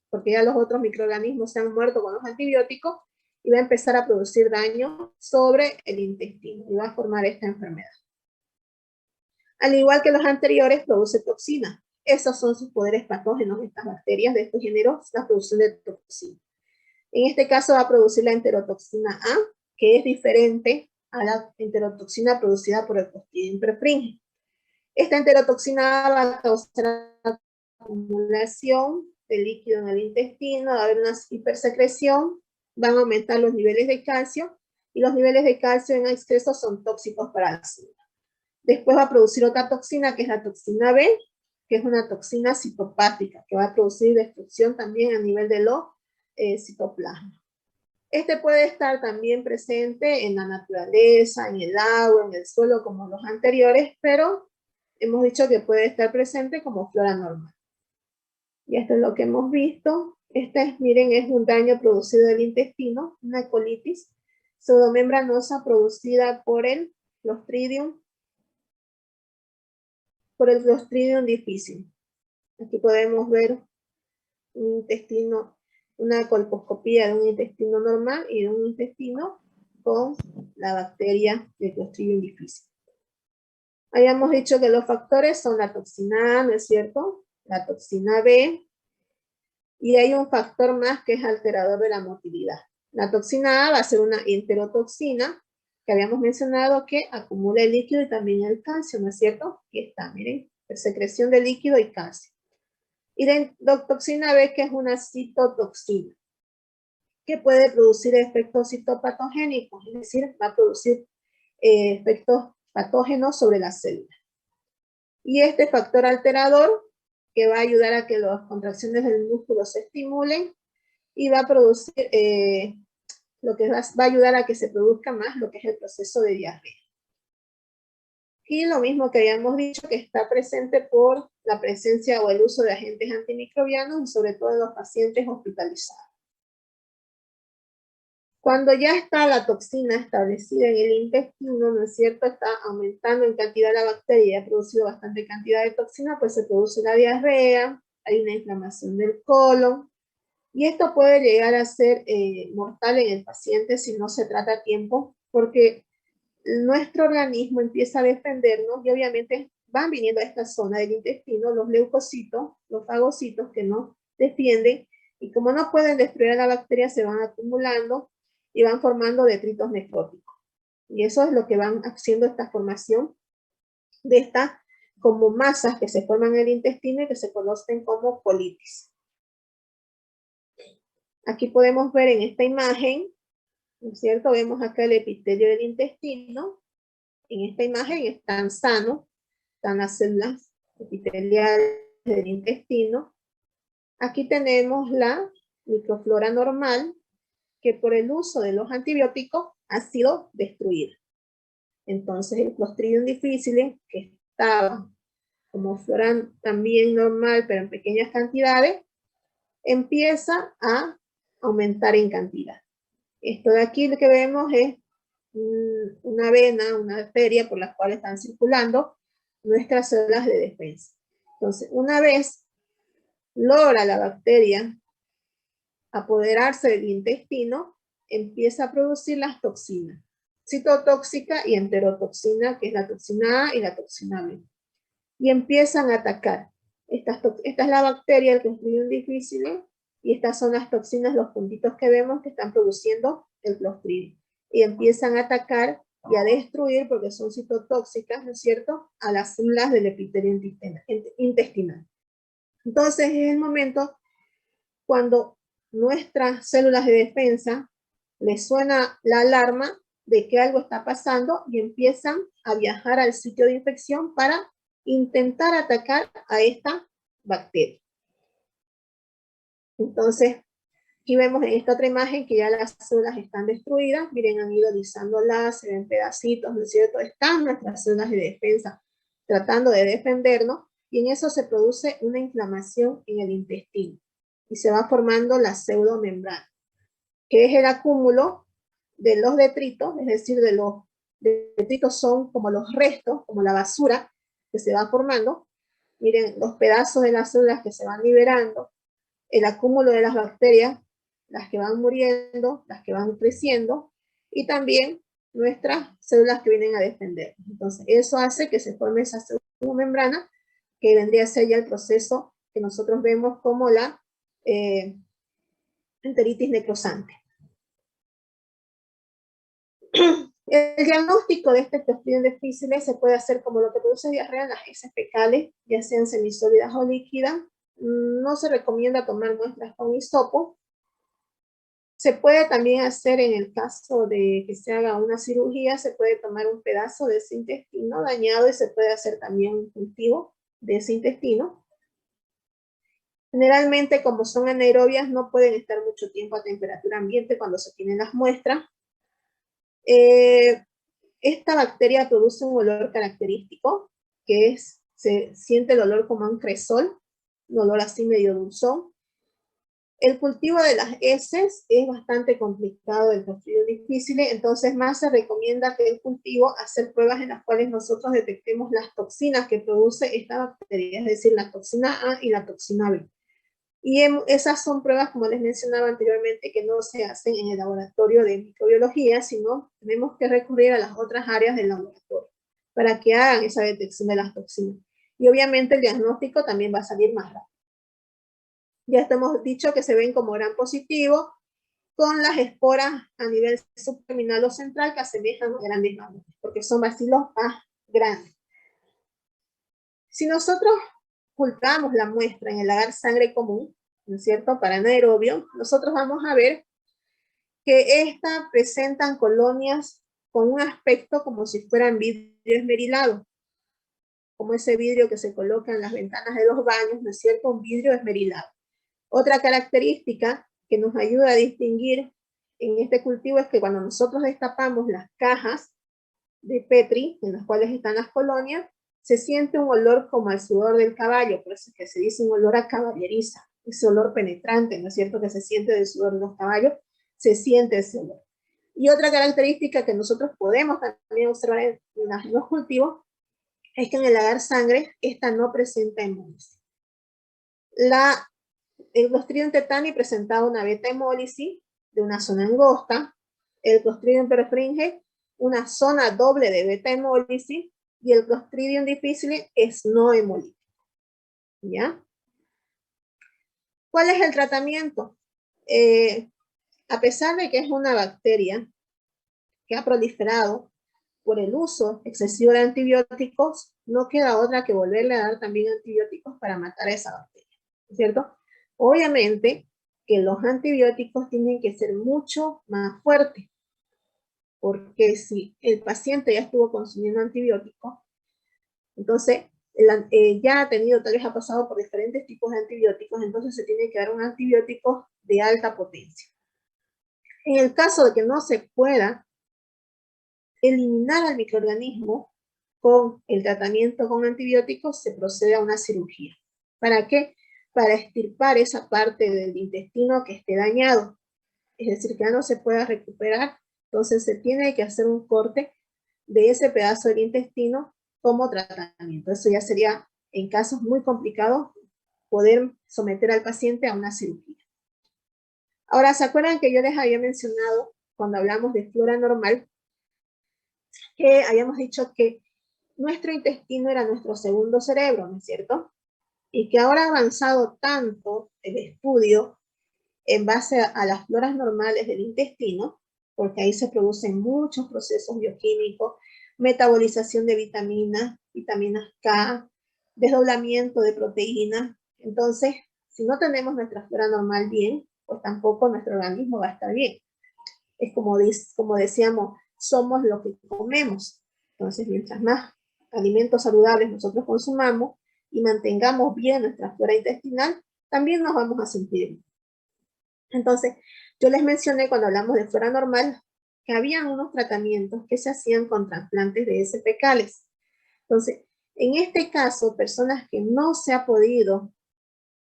Speaker 1: porque ya los otros microorganismos se han muerto con los antibióticos, y va a empezar a producir daño sobre el intestino y va a formar esta enfermedad. Al igual que los anteriores, produce toxina. Esos son sus poderes patógenos de estas bacterias de estos géneros, la producción de toxina. En este caso va a producir la enterotoxina A, que es diferente a la enterotoxina producida por el Clostridium perfringens. Esta enterotoxina A va a causar acumulación de líquido en el intestino, va a haber una hipersecreción, van a aumentar los niveles de calcio, y los niveles de calcio en exceso son tóxicos para la célula. Después va a producir otra toxina, que es la toxina B, que es una toxina citopática, que va a producir destrucción también a nivel de los citoplasmas. Este puede estar también presente en la naturaleza, en el agua, en el suelo, como los anteriores, pero hemos dicho que puede estar presente como flora normal. Y esto es lo que hemos visto. Miren, es un daño producido del intestino, una colitis pseudomembranosa producida por el Clostridium difficile. Aquí podemos ver un intestino, una colposcopía de un intestino normal y de un intestino con la bacteria de Clostridium difficile. Habíamos dicho que los factores son la toxina A, ¿no es cierto? La toxina B, y hay un factor más que es alterador de la motilidad. La toxina A va a ser una enterotoxina, que habíamos mencionado que acumula el líquido y también el calcio, ¿no es cierto? Aquí está, miren, secreción de líquido y calcio. Y la toxina B, que es una citotoxina, que puede producir efectos citopatogénicos, es decir, va a producir efectos patógenos sobre la célula. Y este factor alterador, que va a ayudar a que las contracciones del músculo se estimulen, y va a producir, lo que va a ayudar a que se produzca más lo que es el proceso de diarrea. Y lo mismo que habíamos dicho, que está presente por la presencia o el uso de agentes antimicrobianos, y sobre todo en los pacientes hospitalizados. Cuando ya está la toxina establecida en el intestino, ¿no es cierto? Está aumentando en cantidad la bacteria y ha producido bastante cantidad de toxina, pues se produce la diarrea, hay una inflamación del colon, y esto puede llegar a ser mortal en el paciente si no se trata a tiempo, porque nuestro organismo empieza a defendernos y obviamente van viniendo a esta zona del intestino los leucocitos, los fagocitos que nos defienden, y como no pueden destruir a la bacteria, se van acumulando y van formando detritos necróticos. Y eso es lo que van haciendo esta formación de estas como masas que se forman en el intestino y que se conocen como colitis. Aquí podemos ver en esta imagen, ¿no es cierto? Vemos acá el epitelio del intestino. En esta imagen están sanos, están las células epiteliales del intestino. Aquí tenemos la microflora normal, que por el uso de los antibióticos ha sido destruida. Entonces el Clostridium difficile, que estaba como flora también normal, pero en pequeñas cantidades, empieza a aumentar en cantidad. Esto de aquí lo que vemos es una vena, una arteria por la cual están circulando nuestras células de defensa. Entonces, una vez logra la bacteria apoderarse del intestino, empieza a producir las toxinas, citotóxica y enterotoxina, que es la toxina A y la toxina B. Y empiezan a atacar. Esta es la bacteria, el Clostridium difficile, y estas son las toxinas, los puntitos que vemos que están produciendo el Clostridium. Y empiezan a atacar y a destruir, porque son citotóxicas, ¿no es cierto?, a las células del epitelio intestinal. Entonces es el momento cuando nuestras células de defensa les suena la alarma de que algo está pasando y empiezan a viajar al sitio de infección para intentar atacar a esta bacteria. Entonces, aquí vemos en esta otra imagen que ya las células están destruidas. Miren, han ido alisándolas, se ven pedacitos, ¿no es cierto? Están nuestras células de defensa tratando de defendernos y en eso se produce una inflamación en el intestino y se va formando la pseudomembrana, que es el acúmulo de los detritos, es decir, de los detritos son como los restos, como la basura que se va formando. Miren los pedazos de las células que se van liberando, el acúmulo de las bacterias, las que van muriendo, las que van creciendo, y también nuestras células que vienen a defender. Entonces, eso hace que se forme esa pseudomembrana, que vendría a ser ya el proceso que nosotros vemos como la enteritis necrosante. El diagnóstico de este Clostridium difficile se puede hacer como lo que produce diarrea en las heces fecales, ya sean semisólidas o líquidas. No se recomienda tomar muestras con hisopo. Se puede también hacer en el caso de que se haga una cirugía, se puede tomar un pedazo de ese intestino dañado y se puede hacer también un cultivo de ese intestino. Generalmente, como son anaerobias, no pueden estar mucho tiempo a temperatura ambiente cuando se tienen las muestras. Esta bacteria produce un olor característico, que es, se siente el olor como un cresol, un olor así medio dulzón. El cultivo de las heces es bastante complicado del Clostridium difficile, entonces más se recomienda que el cultivo hacer pruebas en las cuales nosotros detectemos las toxinas que produce esta bacteria, es decir, la toxina A y la toxina B. Y esas son pruebas, como les mencionaba anteriormente, que no se hacen en el laboratorio de microbiología, sino tenemos que recurrir a las otras áreas del laboratorio para que hagan esa detección de las toxinas. Y obviamente el diagnóstico también va a salir más rápido. Ya hemos dicho que se ven como gran positivo, con las esporas a nivel subterminal o central que asemejan a grandes mamuts, porque son bacilos más grandes. Si nosotros ocultamos la muestra en el agar sangre común, ¿no es cierto?, para anaerobio, nosotros vamos a ver que estas presentan colonias con un aspecto como si fueran vidrio esmerilado, como ese vidrio que se coloca en las ventanas de los baños, ¿no es cierto?, un vidrio esmerilado. Otra característica que nos ayuda a distinguir en este cultivo es que cuando nosotros destapamos las cajas de Petri, en las cuales están las colonias, se siente un olor como al sudor del caballo, por eso es que se dice un olor a caballeriza, ese olor penetrante, ¿no es cierto?, que se siente del sudor de los caballos, se siente ese olor. Y otra característica que nosotros podemos también observar en los cultivos es que en el agar sangre, esta no presenta hemólisis. El Clostridium tetani presentaba una beta hemólisis de una zona angosta, el Clostridium perfringens una zona doble de beta hemólisis, y el Clostridium difficile es no hemolítico. ¿Ya? ¿Cuál es el tratamiento? A pesar de que es una bacteria que ha proliferado por el uso excesivo de antibióticos, no queda otra que volverle a dar también antibióticos para matar a esa bacteria, ¿cierto? Obviamente que los antibióticos tienen que ser mucho más fuertes, porque si el paciente ya estuvo consumiendo antibióticos, entonces ya ha tenido, tal vez ha pasado por diferentes tipos de antibióticos, entonces se tiene que dar un antibiótico de alta potencia. En el caso de que no se pueda eliminar al microorganismo con el tratamiento con antibióticos, se procede a una cirugía. ¿Para qué? Para extirpar esa parte del intestino que esté dañado. Es decir, que ya no se pueda recuperar. Entonces se tiene que hacer un corte de ese pedazo del intestino como tratamiento. Eso ya sería, en casos muy complicados, poder someter al paciente a una cirugía. Ahora, ¿se acuerdan que yo les había mencionado, cuando hablamos de flora normal, que habíamos dicho que nuestro intestino era nuestro segundo cerebro, ¿no es cierto? Y que ahora ha avanzado tanto el estudio en base a las floras normales del intestino, porque ahí se producen muchos procesos bioquímicos, metabolización de vitaminas, vitaminas K, desdoblamiento de proteínas. Entonces, si no tenemos nuestra flora normal bien, pues tampoco nuestro organismo va a estar bien. Es como decíamos, somos lo que comemos. Entonces, mientras más alimentos saludables nosotros consumamos y mantengamos bien nuestra flora intestinal, también nos vamos a sentir bien. Entonces, yo les mencioné cuando hablamos de flora normal que había unos tratamientos que se hacían con trasplantes de heces fecales. Entonces, en este caso, personas que no se ha podido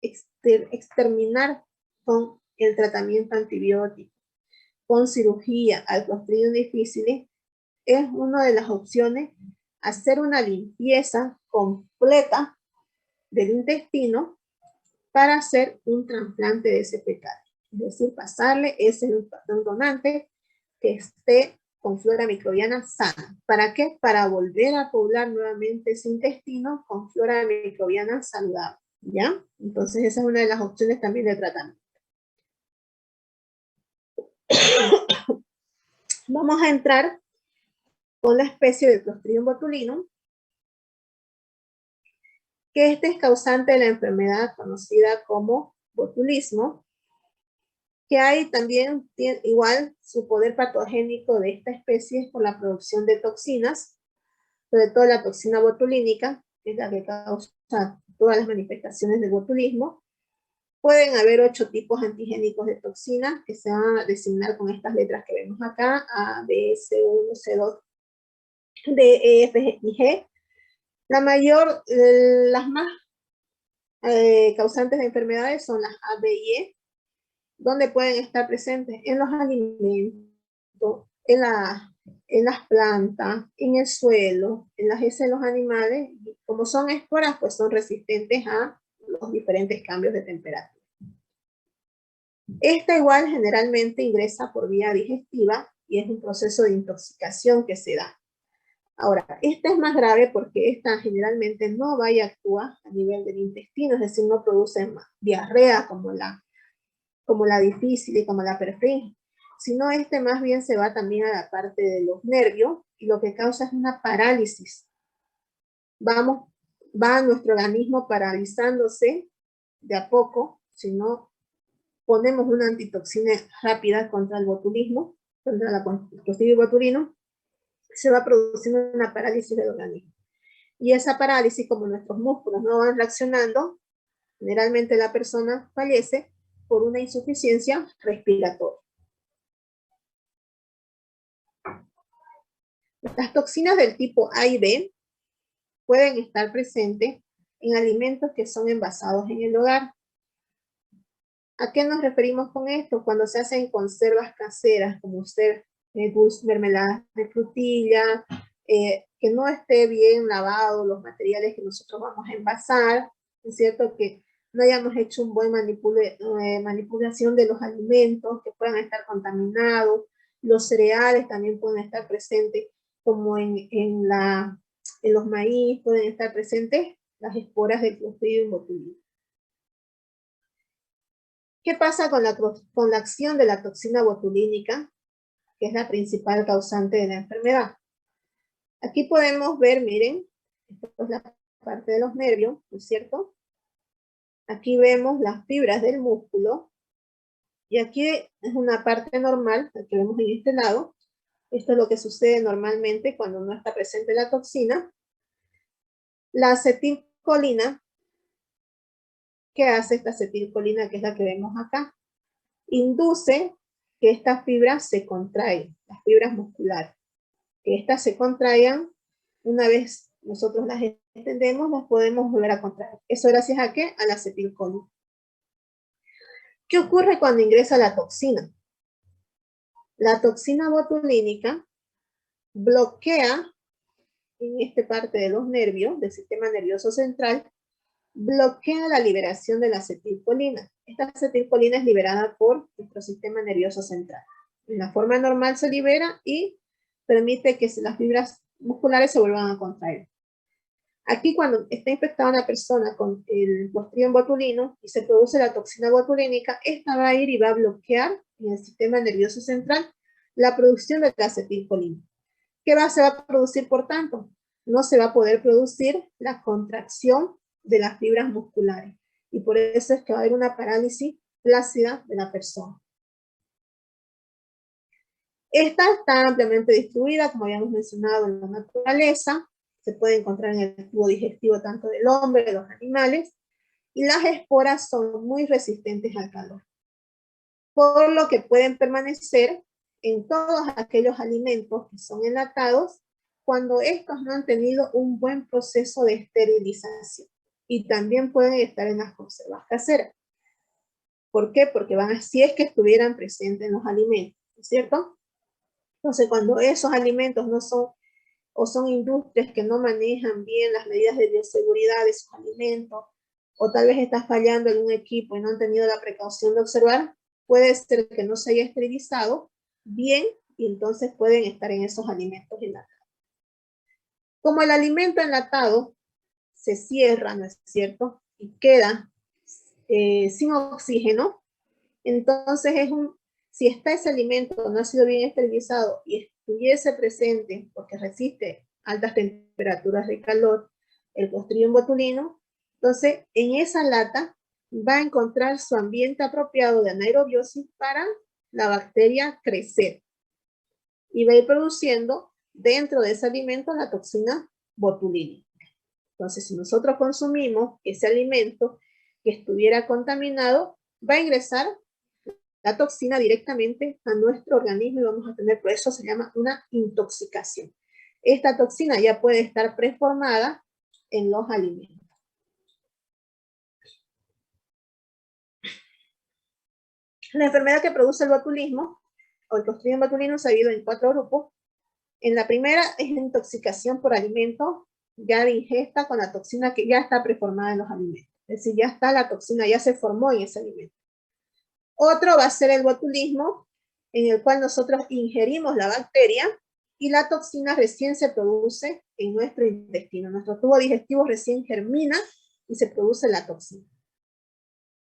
Speaker 1: exterminar con el tratamiento antibiótico, con cirugía al Clostridium difficile, es una de las opciones hacer una limpieza completa del intestino para hacer un trasplante de heces fecales. Es decir, pasarle ese donante que esté con flora microbiana sana. ¿Para qué? Para volver a poblar nuevamente ese intestino con flora microbiana saludable. ¿Ya? Entonces esa es una de las opciones también de tratamiento. Vamos a entrar con la especie de Clostridium botulinum, que este es causante de la enfermedad conocida como botulismo, que hay también, igual, su poder patogénico de esta especie es por la producción de toxinas, sobre todo la toxina botulínica, que es la que causa todas las manifestaciones del botulismo. Pueden haber 8 tipos antigénicos de toxinas que se van a designar con estas letras que vemos acá, A, B, C1, C2, D, E, F y G. La mayor, las más causantes de enfermedades son las A, B y E, donde pueden estar presentes en los alimentos, en las plantas, en el suelo, en las heces de los animales. Como son esporas, pues son resistentes a los diferentes cambios de temperatura. Esta igual generalmente ingresa por vía digestiva y es un proceso de intoxicación que se da. Ahora, esta es más grave porque esta generalmente no va y actúa a nivel del intestino, es decir, no produce diarrea como la difícil y como la perfil, sino este más bien se va también a la parte de los nervios y lo que causa es una parálisis. Va nuestro organismo paralizándose de a poco, si no ponemos una antitoxina rápida contra el botulismo, contra el Clostridium botulinum, se va produciendo una parálisis del organismo. Y esa parálisis, como nuestros músculos no van reaccionando, generalmente la persona fallece por una insuficiencia respiratoria. Las toxinas del tipo A y B pueden estar presentes en alimentos que son envasados en el hogar. ¿A qué nos referimos con esto? Cuando se hacen conservas caseras, como ser mermeladas de frutilla, que no esté bien lavado los materiales que nosotros vamos a envasar, es cierto que no hayamos hecho un buen manipulación de los alimentos que puedan estar contaminados, los cereales también pueden estar presentes, como en los maíz pueden estar presentes las esporas del Clostridium botulinum. ¿Qué pasa con la acción de la toxina botulínica, que es la principal causante de la enfermedad? Aquí podemos ver, miren, esto es la parte de los nervios, ¿no es cierto? Aquí vemos las fibras del músculo, y aquí es una parte normal, la que vemos en este lado. Esto es lo que sucede normalmente cuando no está presente la toxina. La acetilcolina, ¿qué hace esta acetilcolina, que es la que vemos acá? Induce que estas fibras se contraigan, las fibras musculares. Que estas se contraigan una vez nosotros las extendemos, las podemos volver a contraer. ¿Eso gracias a qué? A la acetilcolina. ¿Qué ocurre cuando ingresa la toxina? La toxina botulínica bloquea en esta parte de los nervios, del sistema nervioso central, bloquea la liberación de la acetilcolina. Esta acetilcolina es liberada por nuestro sistema nervioso central. En la forma normal se libera y permite que las fibras musculares se vuelvan a contraer. Aquí cuando está infectada una persona con el Clostridium botulino y se produce la toxina botulínica, esta va a ir y va a bloquear en el sistema nervioso central la producción de la acetilcolina. ¿Qué se va a producir por tanto? No se va a poder producir la contracción de las fibras musculares. Y por eso es que va a haber una parálisis flácida de la persona. Esta está ampliamente distribuida, como habíamos mencionado, en la naturaleza. Se puede encontrar en el tubo digestivo tanto del hombre, de los animales. Y las esporas son muy resistentes al calor, por lo que pueden permanecer en todos aquellos alimentos que son enlatados cuando estos no han tenido un buen proceso de esterilización. Y también pueden estar en las conservas caseras. ¿Por qué? Porque van a, si es que estuvieran presentes en los alimentos, ¿no es cierto? Entonces, cuando esos alimentos no son, o son industrias que no manejan bien las medidas de bioseguridad de sus alimentos, o tal vez está fallando algún equipo y no han tenido la precaución de observar, puede ser que no se haya esterilizado bien y entonces pueden estar en esos alimentos enlatados. Como el alimento enlatado se cierra, ¿no es cierto? Y queda sin oxígeno, entonces si está ese alimento no ha sido bien esterilizado y estuviese presente, porque resiste altas temperaturas de calor, el Clostridium botulino, entonces en esa lata va a encontrar su ambiente apropiado de anaerobiosis para la bacteria crecer. Y va a ir produciendo dentro de ese alimento la toxina botulínica. Entonces, si nosotros consumimos ese alimento que estuviera contaminado, va a ingresar la toxina directamente a nuestro organismo y vamos a tener, por eso se llama una intoxicación. Esta toxina ya puede estar preformada en los alimentos. La enfermedad que produce el botulismo, o el Clostridium botulinum, se ha dividido en 4 grupos. En la primera es intoxicación por alimento ya de ingesta con la toxina que ya está preformada en los alimentos. Es decir, ya está la toxina, ya se formó en ese alimento. Otro va a ser el botulismo, en el cual nosotros ingerimos la bacteria y la toxina recién se produce en nuestro intestino. Nuestro tubo digestivo recién germina y se produce la toxina.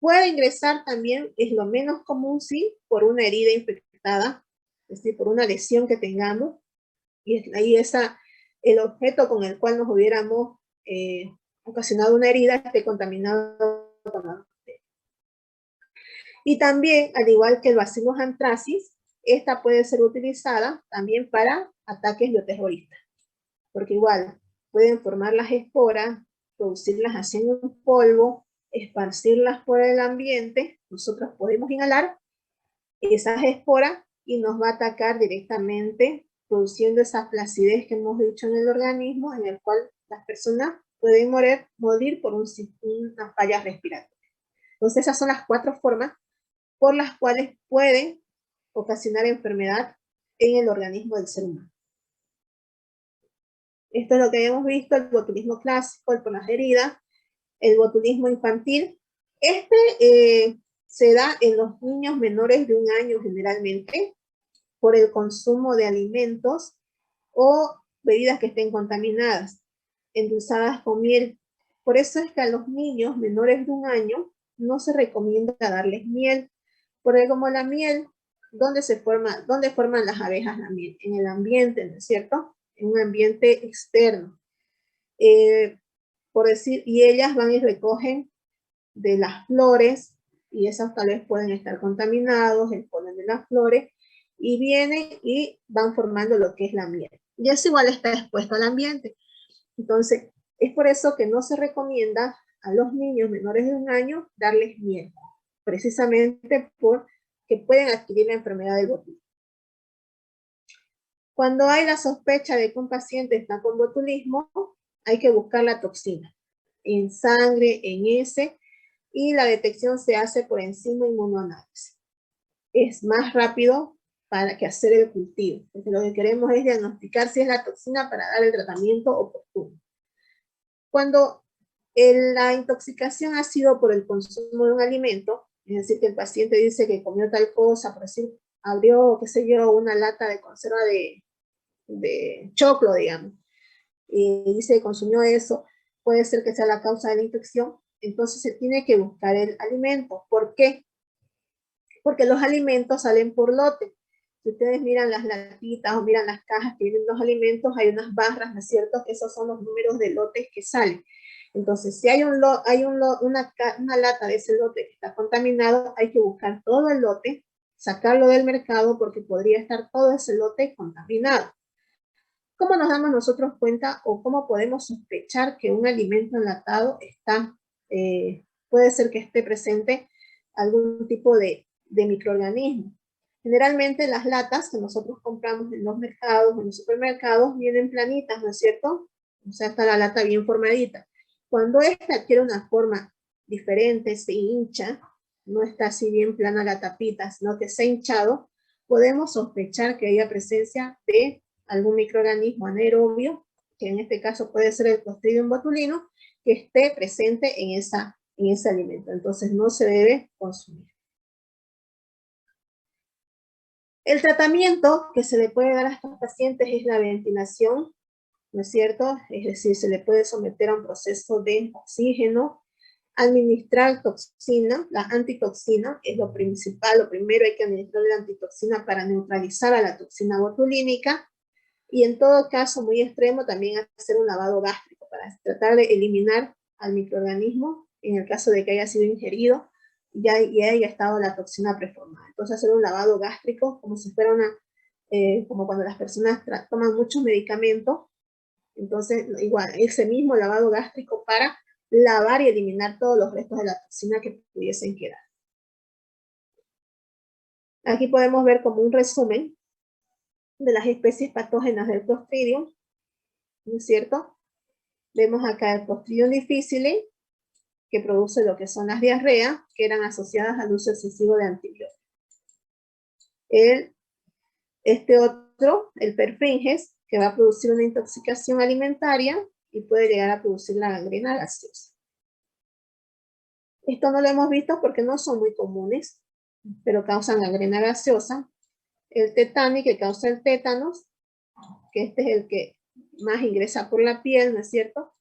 Speaker 1: Puede ingresar también, es lo menos común, sí, por una herida infectada, es decir, por una lesión que tengamos, y ahí el objeto con el cual nos hubiéramos ocasionado una herida esté contaminado con la bacteria. Y también, al igual que el Bacillus anthracis, esta puede ser utilizada también para ataques bioterroristas, porque igual pueden formar las esporas, producirlas haciendo un polvo, esparcirlas por el ambiente, nosotros podemos inhalar esas esporas y nos va a atacar directamente, produciendo esa flacidez que hemos dicho en el organismo, en el cual las personas pueden morir por una falla respiratoria. Entonces esas son las 4 formas por las cuales pueden ocasionar enfermedad en el organismo del ser humano. Esto es lo que habíamos visto, el botulismo clásico, el por las heridas, el botulismo infantil. Se da en los niños menores de 1 año generalmente, por el consumo de alimentos o bebidas que estén contaminadas, endulzadas con miel. Por eso es que a los niños menores de 1 año no se recomienda darles miel, porque como la miel, ¿dónde forman las abejas la miel? En el ambiente, ¿no es cierto? En un ambiente externo. Por decir, y ellas van y recogen de las flores, y esas tal vez pueden estar contaminados, el polen de las flores, y vienen y van formando lo que es la miel. Y eso igual está expuesto al ambiente. Entonces, es por eso que no se recomienda a los niños menores de 1 año darles miel, precisamente porque pueden adquirir la enfermedad del botulismo. Cuando hay la sospecha de que un paciente está con botulismo, hay que buscar la toxina en sangre, en heces, y la detección se hace por enzima inmunoanálisis. Es más rápido para que hacer el cultivo, porque lo que queremos es diagnosticar si es la toxina para dar el tratamiento oportuno. Cuando la intoxicación ha sido por el consumo de un alimento, es decir, que el paciente dice que comió tal cosa, por decir, abrió, qué sé yo, una lata de conserva de choclo, digamos, y dice que consumió eso, puede ser que sea la causa de la infección, entonces se tiene que buscar el alimento. ¿Por qué? Porque los alimentos salen por lote. Si ustedes miran las latitas o miran las cajas que vienen los alimentos, hay unas barras, ¿no es cierto? Que esos son los números de lotes que salen. Entonces, si hay una lata de ese lote que está contaminado, hay que buscar todo el lote, sacarlo del mercado porque podría estar todo ese lote contaminado. ¿Cómo nos damos nosotros cuenta o cómo podemos sospechar que un alimento enlatado puede ser que esté presente algún tipo de microorganismo? Generalmente las latas que nosotros compramos en los mercados, en los supermercados, vienen planitas, ¿no es cierto? O sea, está la lata bien formadita. Cuando esta adquiere una forma diferente, se hincha, no está así bien plana la tapita, sino que se ha hinchado, podemos sospechar que haya presencia de algún microorganismo anaerobio, que en este caso puede ser el Clostridium botulino, que esté presente en ese alimento. Entonces no se debe consumir. El tratamiento que se le puede dar a estos pacientes es la ventilación, ¿no es cierto? Es decir, se le puede someter a un proceso de oxígeno, administrar toxina, la antitoxina es lo principal, lo primero hay que administrar la antitoxina para neutralizar a la toxina botulínica, y en todo caso muy extremo también hacer un lavado gástrico para tratar de eliminar al microorganismo en el caso de que haya sido ingerido y haya estado la toxina preformada. Entonces hacer un lavado gástrico como si fuera como cuando las personas toman muchos medicamentos, entonces igual ese mismo lavado gástrico para lavar y eliminar todos los restos de la toxina que pudiesen quedar. Aquí podemos ver como un resumen de las especies patógenas del Clostridium, ¿no es cierto? Vemos acá el Clostridium difficile, que produce lo que son las diarreas, que eran asociadas al uso excesivo de antibióticos. Este otro, el perfringens, que va a producir una intoxicación alimentaria y puede llegar a producir la gangrena gaseosa. Esto no lo hemos visto porque no son muy comunes, pero causan gangrena gaseosa. El tetani, que causa el tétanos, que este es el que más ingresa por la piel, ¿no es cierto?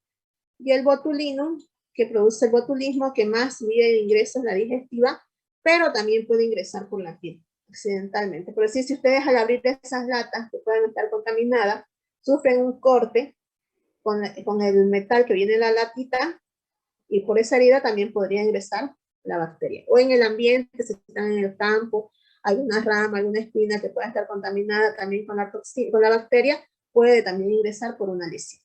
Speaker 1: Y el botulinum, que produce el botulismo, que más vía de ingreso es la digestiva, pero también puede ingresar por la piel, accidentalmente. Por decir, si ustedes al abrir esas latas que pueden estar contaminadas, sufren un corte con el metal que viene en la latita, y por esa herida también podría ingresar la bacteria. O en el ambiente, si están en el campo, alguna rama, alguna espina que pueda estar contaminada también con la bacteria, puede también ingresar por una lesión.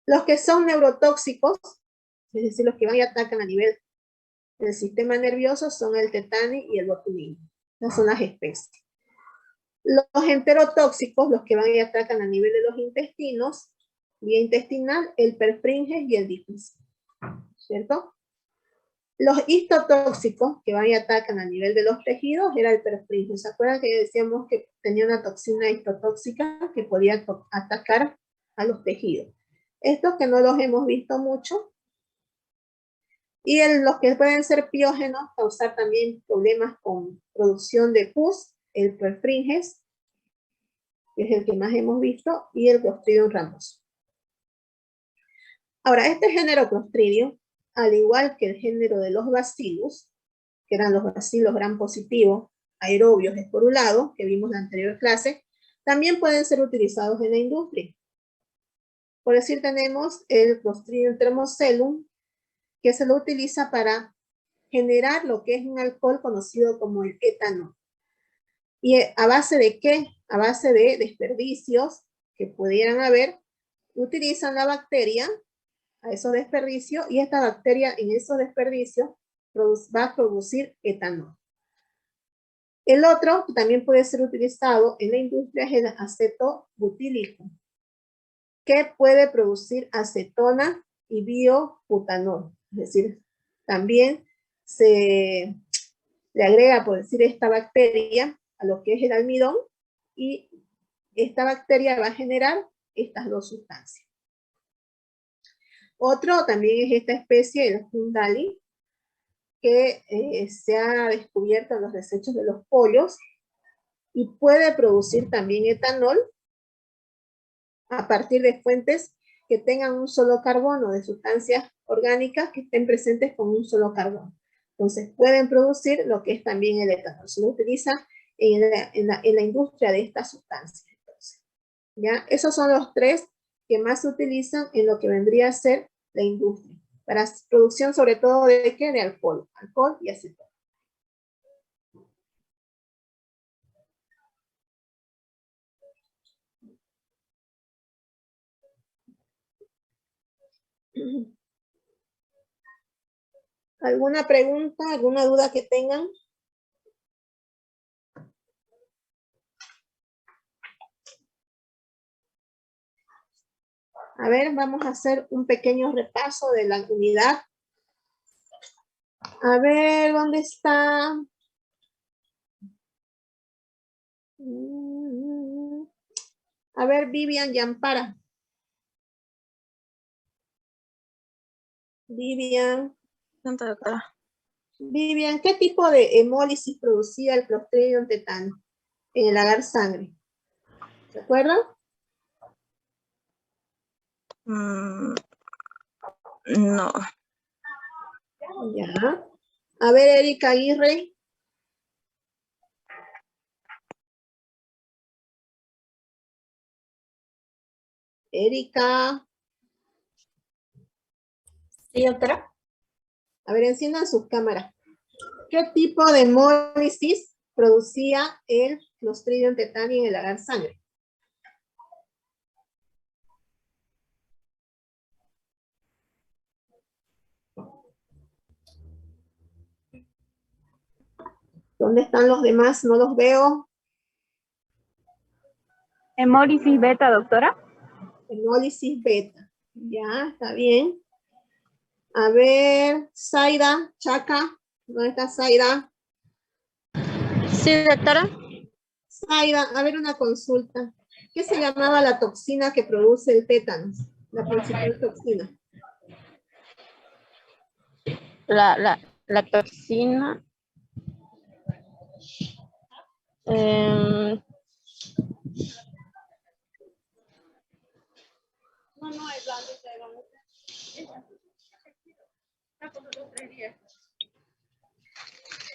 Speaker 1: Los que son neurotóxicos, es decir, los que van y atacan a nivel del sistema nervioso, son el tetani y el botulino. Esas son las especies. Los enterotóxicos, los que van y atacan a nivel de los intestinos, vía intestinal, el perfringens y el difficile, ¿cierto? Los histotóxicos, que van y atacan a nivel de los tejidos, era el perfringens. ¿Se acuerdan que decíamos que tenía una toxina histotóxica que podía atacar a los tejidos? Estos que no los hemos visto mucho. Y los que pueden ser piógenos, causar también problemas con producción de pus, el perfringens, que es el que más hemos visto, y el Clostridium ramoso. Ahora, este género Clostridium, al igual que el género de los bacillus, que eran los bacillus gram positivos, aerobios esporulados, que vimos en la anterior clase, también pueden ser utilizados en la industria. Por decir, tenemos el Clostridium thermocellum, que se lo utiliza para generar lo que es un alcohol conocido como el etanol. ¿Y a base de qué? A base de desperdicios que pudieran haber, utilizan la bacteria a esos desperdicios, y esta bacteria en esos desperdicios va a producir etanol. El otro que también puede ser utilizado en la industria es el aceto butílico. que puede producir acetona y biobutanol. Es decir, también se le agrega, por decir, esta bacteria a lo que es el almidón y esta bacteria va a generar estas dos sustancias. Otro también es esta especie, el Hundali, que se ha descubierto en los desechos de los pollos y puede producir también etanol a partir de fuentes que tengan un solo carbono, de sustancias orgánicas que estén presentes con un solo carbono. Entonces pueden producir lo que es también el etanol. Se lo utiliza en la industria de estas sustancias. Entonces, ¿ya? Esos son los tres que más se utilizan en lo que vendría a ser la industria. Para producción sobre todo de ¿qué? De alcohol y acetona. ¿Alguna pregunta, alguna duda que tengan? A ver, vamos a hacer un pequeño repaso de la unidad. A ver, ¿dónde está? A ver, Vivian y Ampara. Vivian. Vivian, ¿qué tipo de hemólisis producía el Clostridium tetani en el agar sangre? ¿Se acuerdan?
Speaker 2: No.
Speaker 1: Ya. A ver, Erika Aguirre. Erika.
Speaker 3: Sí, doctora.
Speaker 1: A ver, enciendan sus cámaras. ¿Qué tipo de hemólisis producía el Clostridium tetani en el agar sangre? ¿Dónde están los demás? No los veo.
Speaker 4: Hemólisis beta, doctora.
Speaker 1: Hemólisis beta. Ya, está bien. A ver, Zaida, Chaca. ¿Dónde está Zaida?
Speaker 2: Sí, doctora.
Speaker 1: Zaida, a ver una consulta. ¿Qué se llamaba la toxina que produce el tétanos? La principal toxina.
Speaker 2: La toxina.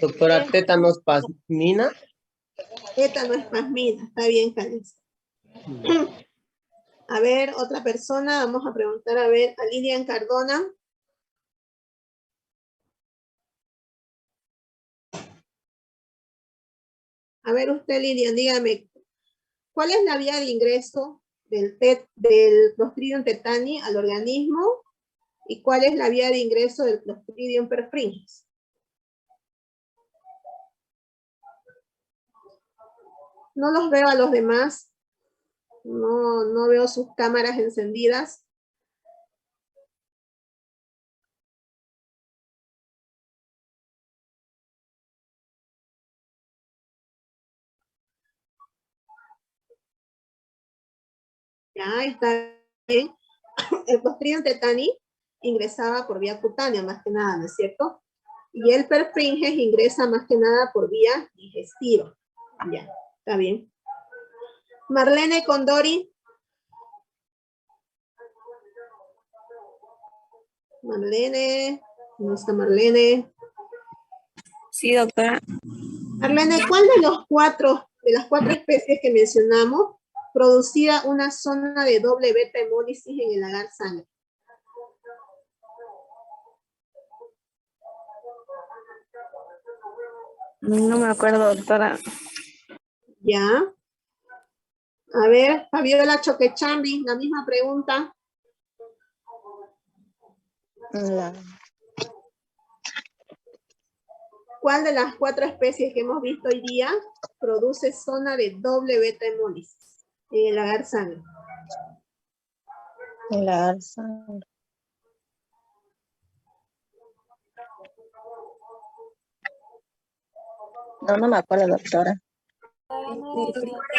Speaker 5: Doctora, tétanos pasmina.
Speaker 1: Tétanos pasmina, está bien, Cáliz. A ver, otra persona, vamos a preguntar, a ver, a Lilian Cardona. A ver usted, Lilian, dígame, ¿cuál es la vía de ingreso del Clostridium tetani al organismo? ¿Y cuál es la vía de ingreso del Clostridium perfringens? No los veo a los demás. No veo sus cámaras encendidas. Ya, está bien. El Clostridium tetani ingresaba por vía cutánea, más que nada, ¿no es cierto? Y el perfringens ingresa más que nada por vía digestiva. Ya, está bien. Marlene Condori. Marlene, ¿dónde está Marlene?
Speaker 2: Sí, doctora.
Speaker 1: Marlene, ¿cuál de las cuatro especies que mencionamos producía una zona de doble beta hemólisis en el agar sangre?
Speaker 2: No me acuerdo, doctora.
Speaker 1: Ya. A ver, Fabiola Choquechambi, la misma pregunta. ¿Cuál de las cuatro especies que hemos visto hoy día produce zona de doble beta hemólisis en el agar sangre?
Speaker 2: La alza. No, no me acuerdo, doctora.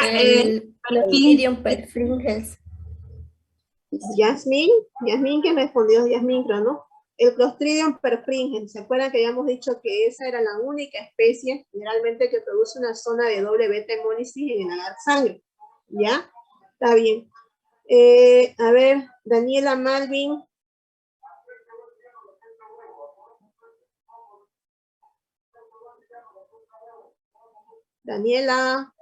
Speaker 3: El Clostridium perfringens.
Speaker 1: Yasmín que respondió, Yasmín creo, ¿no? El Clostridium perfringens, ¿se acuerdan que habíamos dicho que esa era la única especie generalmente que produce una zona de doble beta hemólisis en el agar sangre? ¿Ya? Está bien. A ver, Daniela Malvin. Daniela.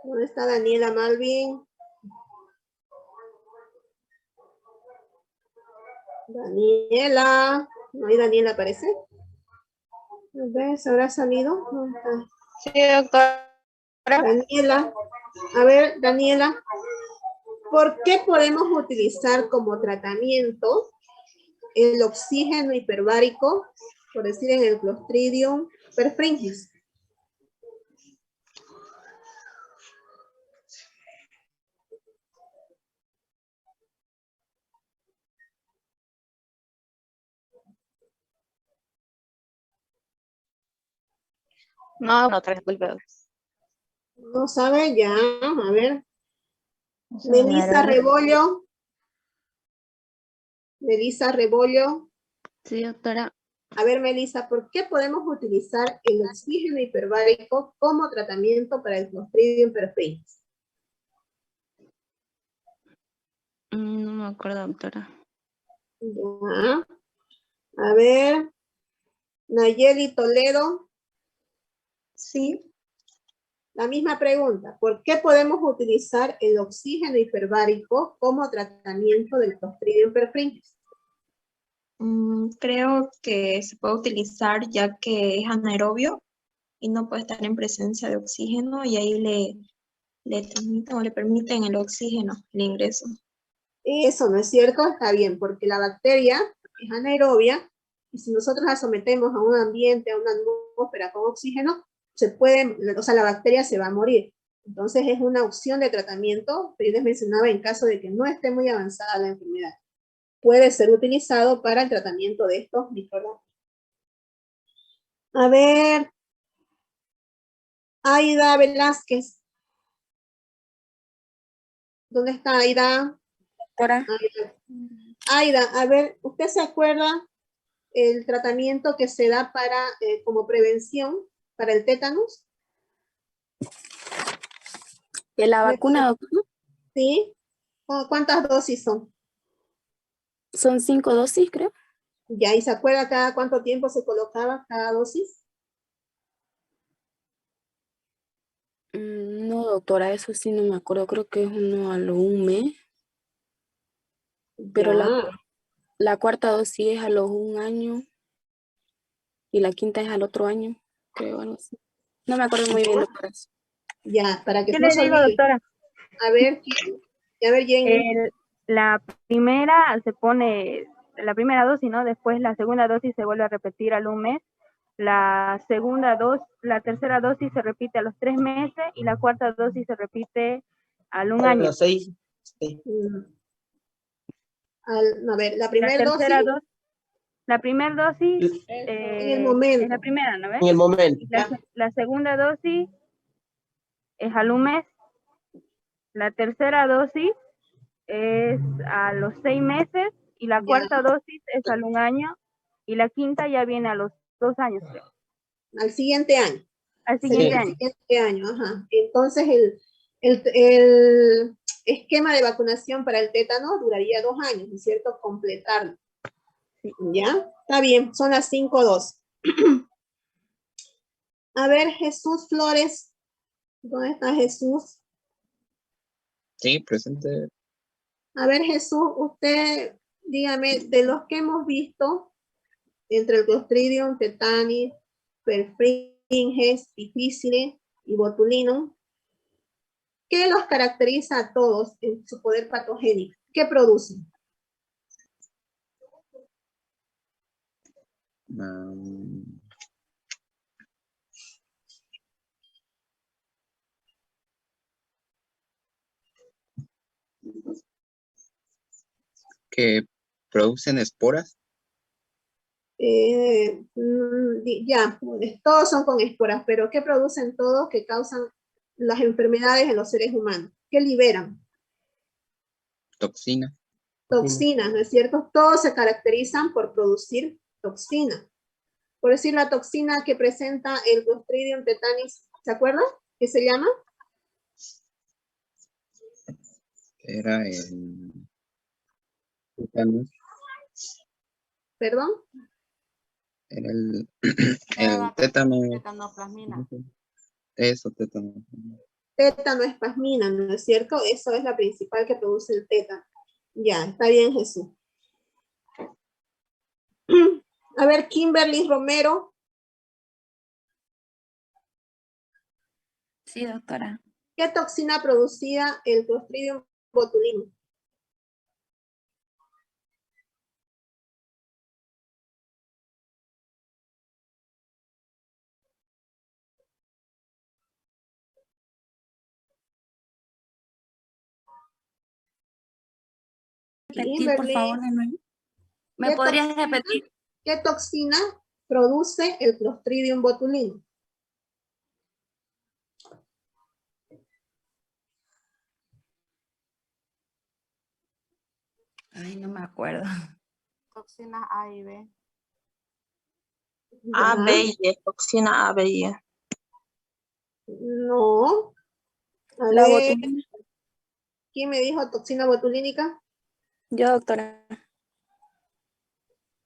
Speaker 1: ¿Dónde está Daniela Malvin? Daniela. ¿No hay Daniela, parece? ¿Ves? ¿Habrá salido? ¿Dónde está?
Speaker 2: Sí, doctora.
Speaker 1: Daniela. A ver, Daniela. ¿Por qué podemos utilizar como tratamiento el oxígeno hiperbárico, por decir en el Clostridium perfringens?
Speaker 2: No, no, otra vez, disculpe.
Speaker 1: No sabe ya, a ver. Melissa Rebollo. Melissa Rebollo.
Speaker 2: Sí, doctora.
Speaker 1: A ver, Melissa, ¿por qué podemos utilizar el oxígeno hiperbárico como tratamiento para el Clostridium perfringens?
Speaker 2: No me acuerdo, doctora.
Speaker 1: Ya. A ver. Nayeli Toledo.
Speaker 3: Sí.
Speaker 1: La misma pregunta. ¿Por qué podemos utilizar el oxígeno hiperbárico como tratamiento del Clostridium perfringens?
Speaker 3: Creo que se puede utilizar ya que es anaerobio y no puede estar en presencia de oxígeno y ahí le transmiten o le permiten el oxígeno, el ingreso.
Speaker 1: Eso no es cierto, está bien, porque la bacteria es anaerobia y si nosotros la sometemos a un ambiente, a una atmósfera con oxígeno, se puede, o sea, la bacteria se va a morir. Entonces es una opción de tratamiento, pero yo les mencionaba en caso de que no esté muy avanzada la enfermedad. Puede ser utilizado para el tratamiento de estos microorganismos. A ver, Aida Velázquez. ¿Dónde está Aida?
Speaker 2: Doctora.
Speaker 1: Aida, a ver, ¿usted se acuerda el tratamiento que se da para, como prevención para el tétanos?
Speaker 2: ¿De la vacuna, doctora?
Speaker 1: ¿Sí? ¿Cuántas dosis son?
Speaker 2: Son 5 dosis, creo.
Speaker 1: ¿Ya? ¿Y se acuerda cada cuánto tiempo se colocaba cada dosis?
Speaker 2: No, doctora, eso sí no me acuerdo. Creo que es uno a lo un mes. Pero
Speaker 1: Ya.
Speaker 2: la cuarta dosis es a los 1 año y la quinta es al otro año, creo, algo así. No me acuerdo muy bien, doctora.
Speaker 1: Ya, para que
Speaker 4: ¿Qué
Speaker 1: no
Speaker 4: le
Speaker 1: se
Speaker 4: digo,
Speaker 1: olvide.
Speaker 4: doctora?
Speaker 1: A ver, a ver, Jenny.
Speaker 4: La primera se pone, la primera dosis, ¿no? Después la segunda dosis se vuelve a repetir al un mes. La tercera dosis se repite a los 3 meses y la cuarta dosis se repite al un
Speaker 5: A
Speaker 4: año.
Speaker 5: los 6. Sí.
Speaker 1: A ver, la
Speaker 4: La
Speaker 1: primera dosis
Speaker 4: tercera dosis, la primera dosis
Speaker 1: en el
Speaker 4: es
Speaker 1: momento.
Speaker 4: la primera, ¿no ves?
Speaker 5: En el momento.
Speaker 4: La segunda dosis es al un mes. La tercera dosis es a los 6 meses y la
Speaker 1: Ya.
Speaker 4: cuarta dosis es al un año y la quinta ya viene a los 2 años, creo.
Speaker 1: Al siguiente año.
Speaker 4: Al
Speaker 1: Sería
Speaker 4: siguiente
Speaker 1: el
Speaker 4: año.
Speaker 1: siguiente año, ajá. Entonces el esquema de vacunación para el tétano duraría 2 años, ¿no es cierto? Completarlo. ¿Ya? Está bien, son las 5:02. A ver, Jesús Flores. ¿Dónde está Jesús?
Speaker 6: Sí, presente.
Speaker 1: A ver, Jesús, usted, dígame, de los que hemos visto, entre el Clostridium, tetani, perfringens, difficile y botulinum, ¿qué los caracteriza a todos en su poder patogénico? ¿Qué producen?
Speaker 6: Um, que producen esporas.
Speaker 1: Ya, todos son con esporas, pero ¿qué producen todos que causan las enfermedades en los seres humanos? ¿Qué liberan?
Speaker 6: Toxina.
Speaker 1: Toxinas, ¿no es cierto? Todos se caracterizan por producir toxinas. Por decir, la toxina que presenta el Clostridium tetanis, ¿se acuerdan? ¿Qué se llama?
Speaker 6: Era el tétano.
Speaker 1: ¿Perdón?
Speaker 6: Era el tétano.
Speaker 7: Tetanoplasmina.
Speaker 6: Eso, tétano.
Speaker 1: Tétanoespasmina, ¿no es cierto? Eso es la principal que produce el tétano. Ya, está bien, Jesús. A ver, Kimberly Romero.
Speaker 2: Sí, doctora.
Speaker 1: ¿Qué toxina producía el Clostridium botulinum?
Speaker 2: Repetir, por favor, de nuevo. ¿Me
Speaker 1: ¿Qué
Speaker 2: podrías
Speaker 1: toxina?
Speaker 2: repetir?
Speaker 1: ¿Qué toxina produce el Clostridium botulinum?
Speaker 2: Ay, no me acuerdo.
Speaker 7: Toxinas A y B.
Speaker 3: A,
Speaker 1: Ya.
Speaker 3: B y E, toxina A, B y E.
Speaker 1: No. A
Speaker 2: La
Speaker 1: ver,
Speaker 2: botulina.
Speaker 1: ¿quién me dijo toxina botulínica?
Speaker 2: Yo, doctora.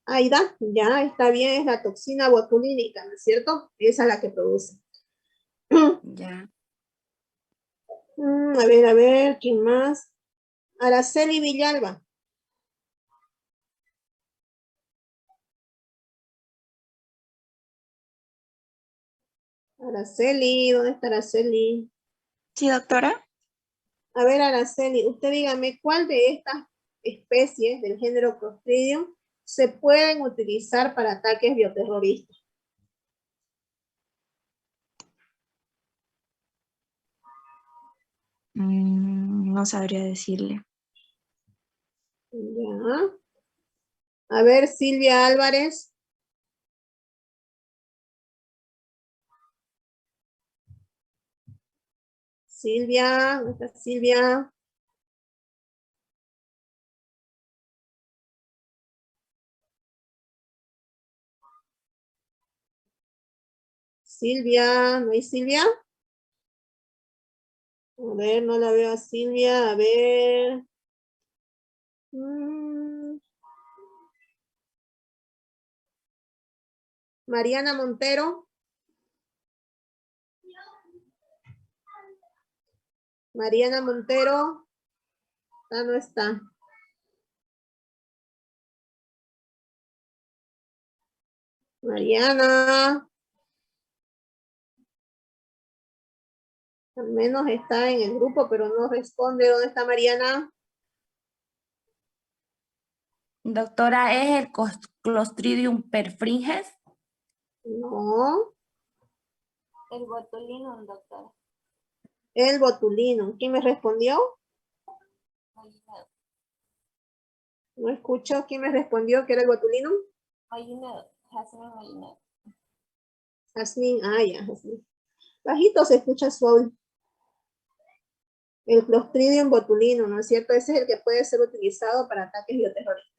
Speaker 1: Aida, ya está bien, es la toxina botulínica, ¿no es cierto? Esa es la que produce.
Speaker 2: Ya.
Speaker 1: A ver, ¿quién más? Araceli Villalba. Araceli, ¿dónde está Araceli?
Speaker 3: Sí, doctora.
Speaker 1: A ver, Araceli, usted dígame, ¿cuál de estas especies del género Clostridium se pueden utilizar para ataques bioterroristas?
Speaker 3: No sabría decirle.
Speaker 1: Ya. A ver, Silvia Álvarez. Silvia, ¿dónde está Silvia? Silvia, ¿no hay Silvia? A ver, no la veo a Silvia, a ver. Mariana Montero. Mariana Montero. No está. Mariana. Al menos está en el grupo, pero no responde. ¿Dónde está Mariana?
Speaker 2: Doctora, ¿es el Clostridium perfringens?
Speaker 1: No.
Speaker 7: El botulinum, doctora.
Speaker 1: El botulinum. ¿Quién me respondió? No escucho. ¿Quién me respondió que era el botulinum?
Speaker 7: Jasmine Mollinet.
Speaker 1: Jasmine, ya, Jasmine. Bajito se escucha suave. El Clostridium botulinum, ¿no es cierto? Ese es el que puede ser utilizado para ataques bioterroristas.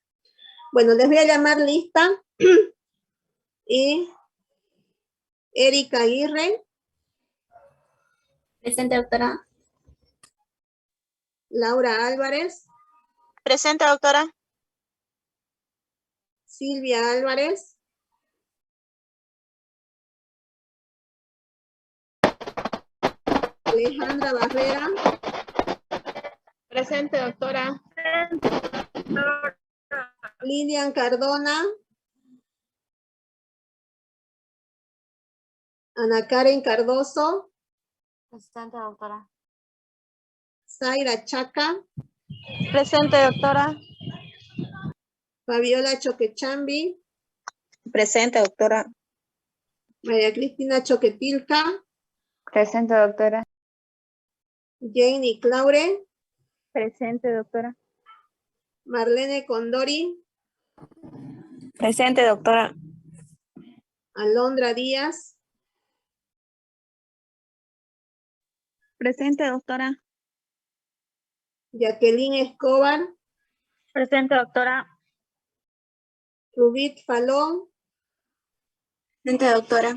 Speaker 1: Bueno, les voy a llamar lista. Y Erika Aguirre.
Speaker 2: Presente, doctora.
Speaker 1: Laura Álvarez.
Speaker 3: Presente, doctora.
Speaker 1: Silvia Álvarez. Alejandra Barrera.
Speaker 8: Presente, doctora.
Speaker 1: Lilian Cardona. Ana Karen Cardoso.
Speaker 7: Presente, doctora.
Speaker 1: Zaira Chaca.
Speaker 3: Presente, doctora.
Speaker 1: Fabiola Choquechambi.
Speaker 3: Presente, doctora.
Speaker 1: María Cristina Choquetilca.
Speaker 4: Presente, doctora.
Speaker 1: Jenny Claure.
Speaker 4: Presente, doctora.
Speaker 1: Marlene Condori,
Speaker 2: Presente, doctora.
Speaker 1: Alondra Díaz,
Speaker 4: Presente, doctora.
Speaker 1: Jacqueline Escobar,
Speaker 4: Presente, doctora.
Speaker 1: Rubit Falón,
Speaker 2: Presente, doctora.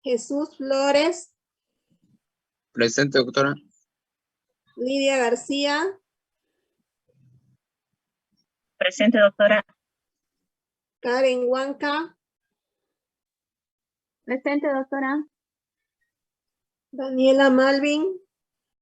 Speaker 1: Jesús Flores,
Speaker 6: Presente, doctora.
Speaker 1: Lidia García,
Speaker 4: Presente, doctora.
Speaker 1: Karen Huanca,
Speaker 4: Presente, doctora.
Speaker 1: Daniela Malvin,